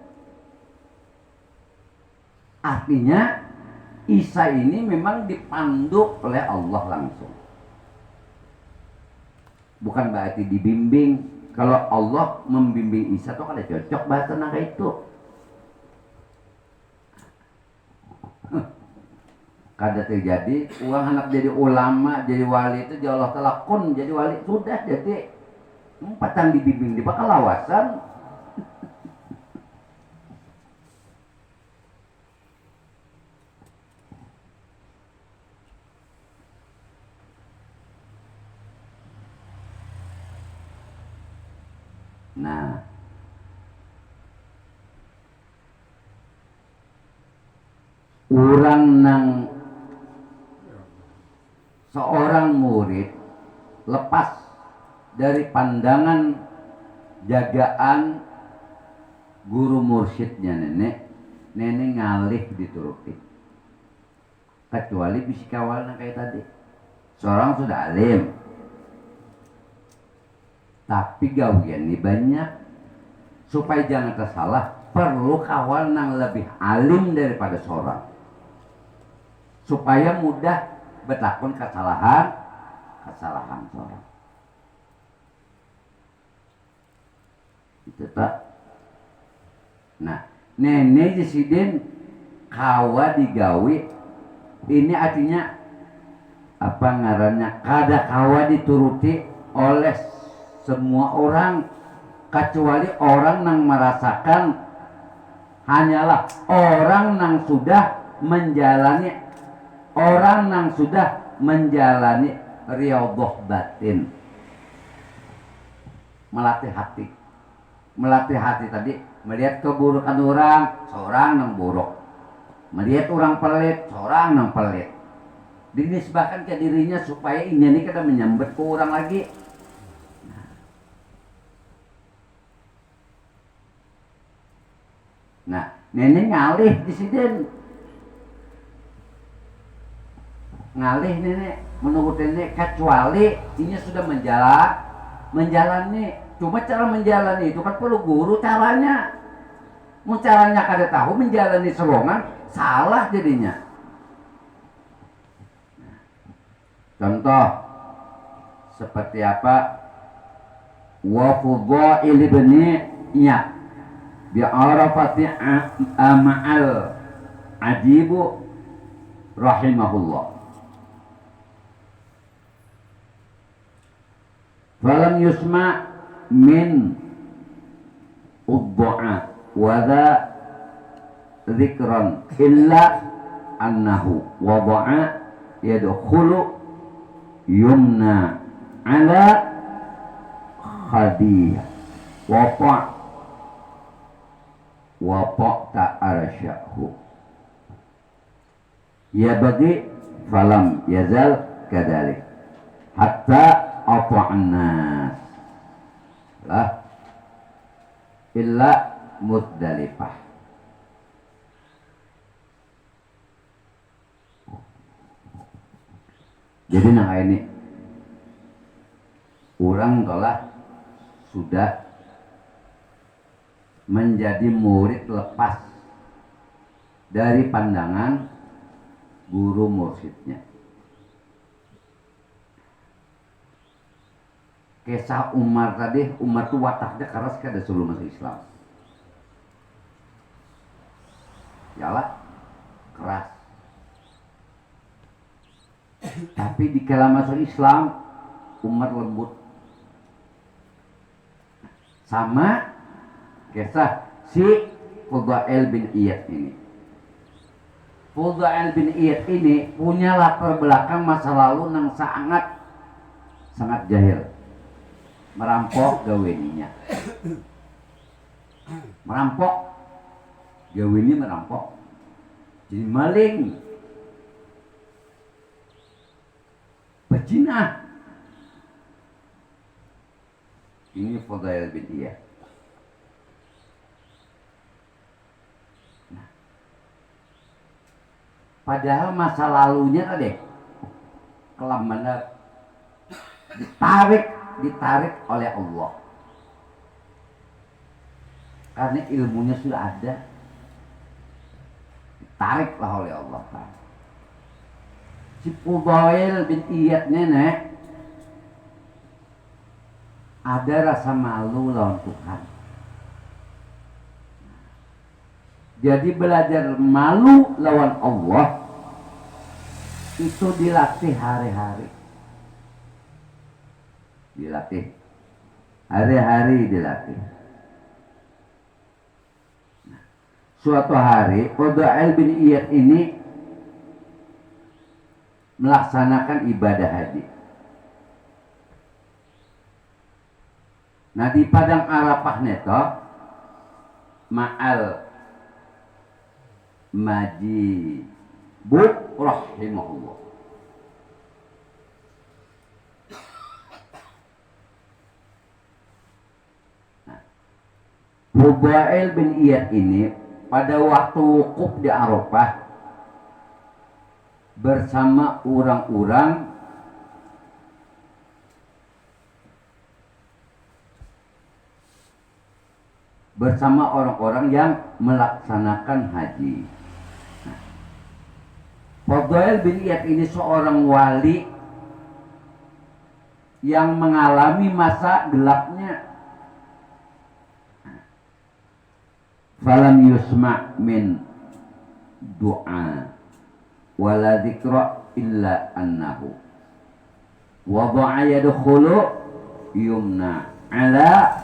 Artinya Isa ini memang dipandu oleh Allah langsung. Bukan berarti dibimbing. Kalau Allah membimbing Isa tuh kada cocok bahasa naga itu. Kada terjadi uang anak jadi ulama, jadi wali itu Allah telah kun jadi wali sudah jadi patang dibimbing di bakal lawasan. Nah, orang nang seorang murid lepas dari pandangan jagaan guru mursyidnya nenek ngalih dituruti. Kecuali bisi kawalnya kayak tadi. Seorang sudah alim, tapi gawian ini banyak. Supaya jangan tersalah, perlu kawal nang lebih alim daripada seorang, supaya mudah bertakun kesalahan seorang. Itu tak. Nah, nenek Sidin kawa digawi ini artinya apa ngarannya? Kada kawa dituruti oleh semua orang, kecuali orang yang merasakan, hanyalah orang yang sudah menjalani riyadhah batin, melatih hati tadi, melihat keburukan orang, seorang yang buruk, melihat orang pelit, seorang yang pelit, dinisbahkan ke dirinya supaya ini kada menyambet ke orang lagi. Nah, nenek ngalih di Sidin. Ngalih nenek, menurut nenek kecuali ini sudah menjalani. Cuma cara menjalani itu kan perlu guru caranya. Mau caranya kada tahu, menjalani serongan salah jadinya. Contoh seperti apa? Wa fudhail ibni Iyad bi'arafati ma'al ajibu rahimahullah. Falam yusma min udda'a wa dha dhikran illa annahu wada'a yadkhulu yumna ala khadiyah wa ta'arsyahu ya bagi falam yazal kadalik hatta ata'an nas lah illa Muzdalifah. Jadi nah ini orang telah sudah menjadi murid lepas dari pandangan guru mursyidnya. Kisah Umar tadi, Umar tuh wataknya keras kada sebelum masuk Islam. Yalah, keras. Tapi di kala masuk Islam, Umar lembut. Sama kisah si Fudhail bin Iyad ini. Fudhail bin Iyad ini punya latar belakang masa lalu yang sangat jahil. Merampok gawininya. Merampok. Jadi maling. berzina. Ini Fudail bin Iyad. Nah, padahal masa lalunya tadi kelam benar ditarik oleh Allah. Karena ilmunya sudah ada. Ditariklah oleh Allah. Si Fudail bin Iyad nenek ada rasa malu lawan Tuhan. Jadi belajar malu lawan Allah itu dilatih hari-hari. Dilatih. Hari-hari dilatih. Nah, suatu hari Fudail bin Iyad ini melaksanakan ibadah haji. Nah di padang Arafah neto ma'al majibub rahimahullah. Nah, Fudail bin Iyad ini pada waktu wukuf di Arafah bersama orang-orang yang melaksanakan haji. Nah, Fudail bin Iyad ini seorang wali yang mengalami masa gelapnya. Falam yusma' min du'a wala dzikra illa annahu wada'a yadkhulu yumna ala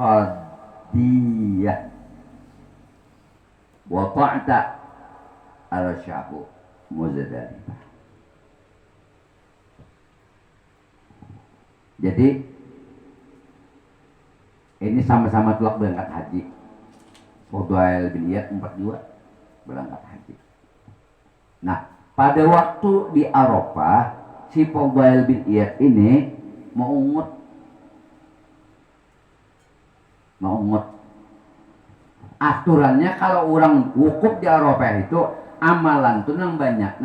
khadiyah wa ta'ta al-syahu Muzdalifah. Jadi ini sama-sama telah berangkat haji. Fudail bin Iyad 42 berangkat haji. Nah, pada waktu di Arafah, si Fudail bin Iyad ini mau ungut. Aturannya kalau orang wukuf di Arafah itu amalan tuh nang banyak.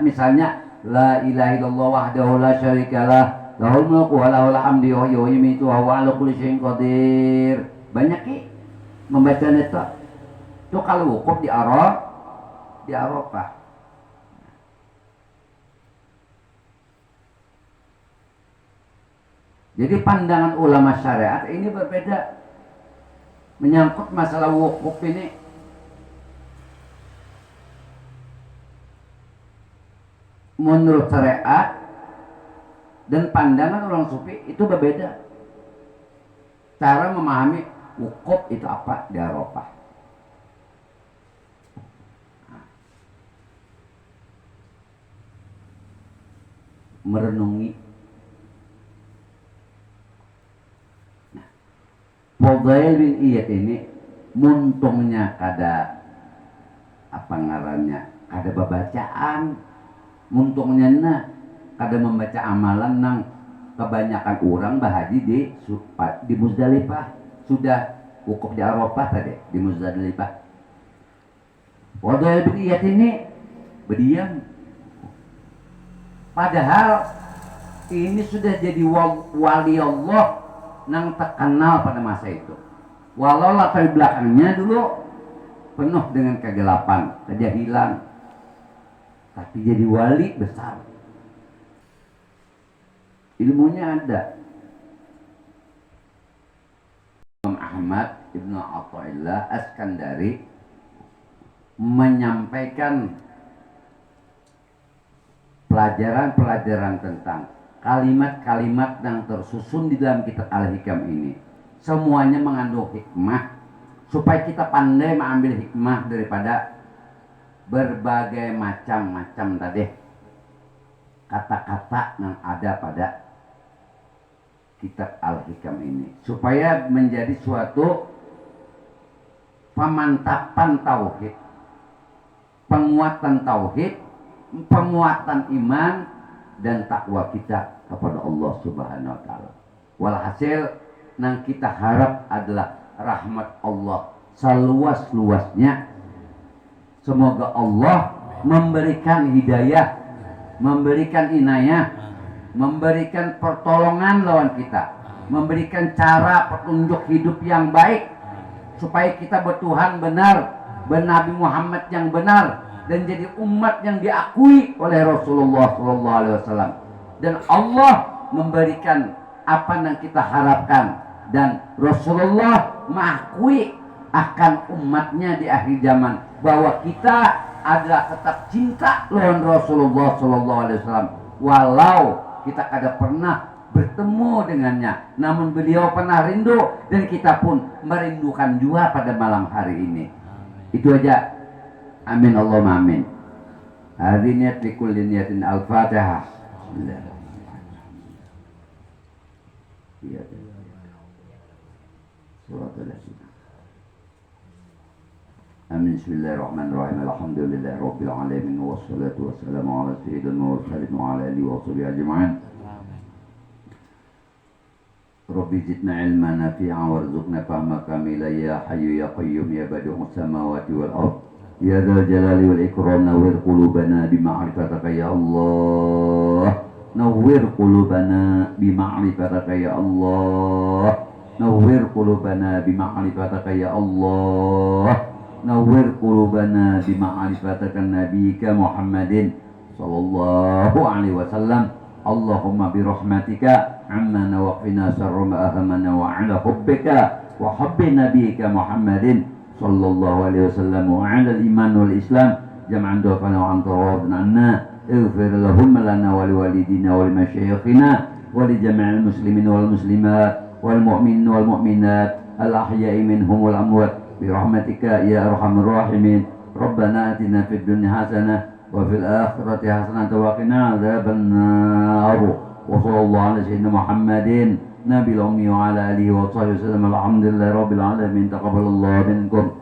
Misalnya la ilaha illallah wahdahu la syarikalah, lahul mulku wa lahul hamdu wa huwa yumiitu wa huwa ala kulli syai'in qadir. Banyak ki membaca itu. Itu kalau wukuf di Arafah. Jadi pandangan ulama syariat ini berbeda menyangkut masalah wukuf ini. Menurut syariat dan pandangan orang sufi itu berbeda. Cara memahami wukuf itu apa di Arafah. Merenungi. Fudail bin Iyad ini muntungnya kada apa ngarannya, kada babacaan, muntungnya kada membaca amalan nang kebanyakan orang bahaji di Muzdalifah. Sudah wukuf di Arafah tadi di Muzdalifah. Fudail bin Iyad ini berdiam. Padahal ini sudah jadi wali Allah nang terkenal pada masa itu. Walau latar belakangnya dulu penuh dengan kegelapan, kejahilan, tapi jadi wali besar. Ilmunya ada. Imam Ahmad Ibnu Athaillah As-Kandari menyampaikan pelajaran-pelajaran tentang kalimat-kalimat yang tersusun di dalam kitab Al-Hikam ini. Semuanya mengandung hikmah supaya kita pandai mengambil hikmah daripada berbagai macam tadi kata-kata yang ada pada kitab Al-Hikam ini, supaya menjadi suatu pemantapan tauhid, penguatan iman, dan takwa kita kepada Allah Subhanahu wa taala. Walhasil yang kita harap adalah rahmat Allah seluas-luasnya. Semoga Allah memberikan hidayah, memberikan inayah, memberikan pertolongan lawan kita, memberikan cara petunjuk hidup yang baik supaya kita bertuhan benar, bernabi Muhammad yang benar, dan jadi umat yang diakui oleh Rasulullah SAW. Dan Allah memberikan apa yang kita harapkan, dan Rasulullah mengakui akan umatnya di akhir zaman bahwa kita adalah tetap cinta lawan Rasulullah SAW walau kita kada pernah bertemu dengannya, namun beliau pernah rindu dan kita pun merindukan juga pada malam hari ini. Itu aja. Amin Allahumma amin. Hadhihi niyat likulli niyatin al-Fatihah. Bismillahirrahmanirrahim. Amin. Bismillahirrahmanirrahim. Alhamdulillahi rabbil alamin wassalatu wassalamu ala sayyidil mursalin wa ala alihi wa sahbihi ajma'in. Rabbi zidna ilman nafi'an warzuqna fahma kamila ya hayyu ya qayyum ya badi'us samawati wal ard ya dzal jalali wal ikram nawwir qulubana bi ma'rifataka ya Allah, nawwir qulubana bi ma'rifataka ya Allah, nawwir qulubana bi ma'rifataka ya Allah, nawwir qulubana bi ma'rifataka nabiyyika Muhammadin sallallahu alaihi wasallam. Allahumma bi rahmatika ammana wa qina syarra ma ahamana wa ala hubbika wa hubbi nabiyyika Muhammadin sallallahu alaihi wasallam wa ala al-iman wal islam jam'an dafana wa anta radin anna ighfir lahum lana wa liwalidina wa limasyayikhina wa li jami'il muslimin wal muslimat wal mu'minin wal mu'minat al ahya'i minhum wal amwat bi rahmatika ya arhamar rahimin. Rabbana atina fid dunya hasanah wa fil akhirati hasanah wa qina adzabannar. Wa sallallahu ala sayyidina Muhammadin nabil ummi wa ala alihi wa sahbihi wasallam. Alhamdulillahi rabbil alamin. Taqabbalallahu minkum.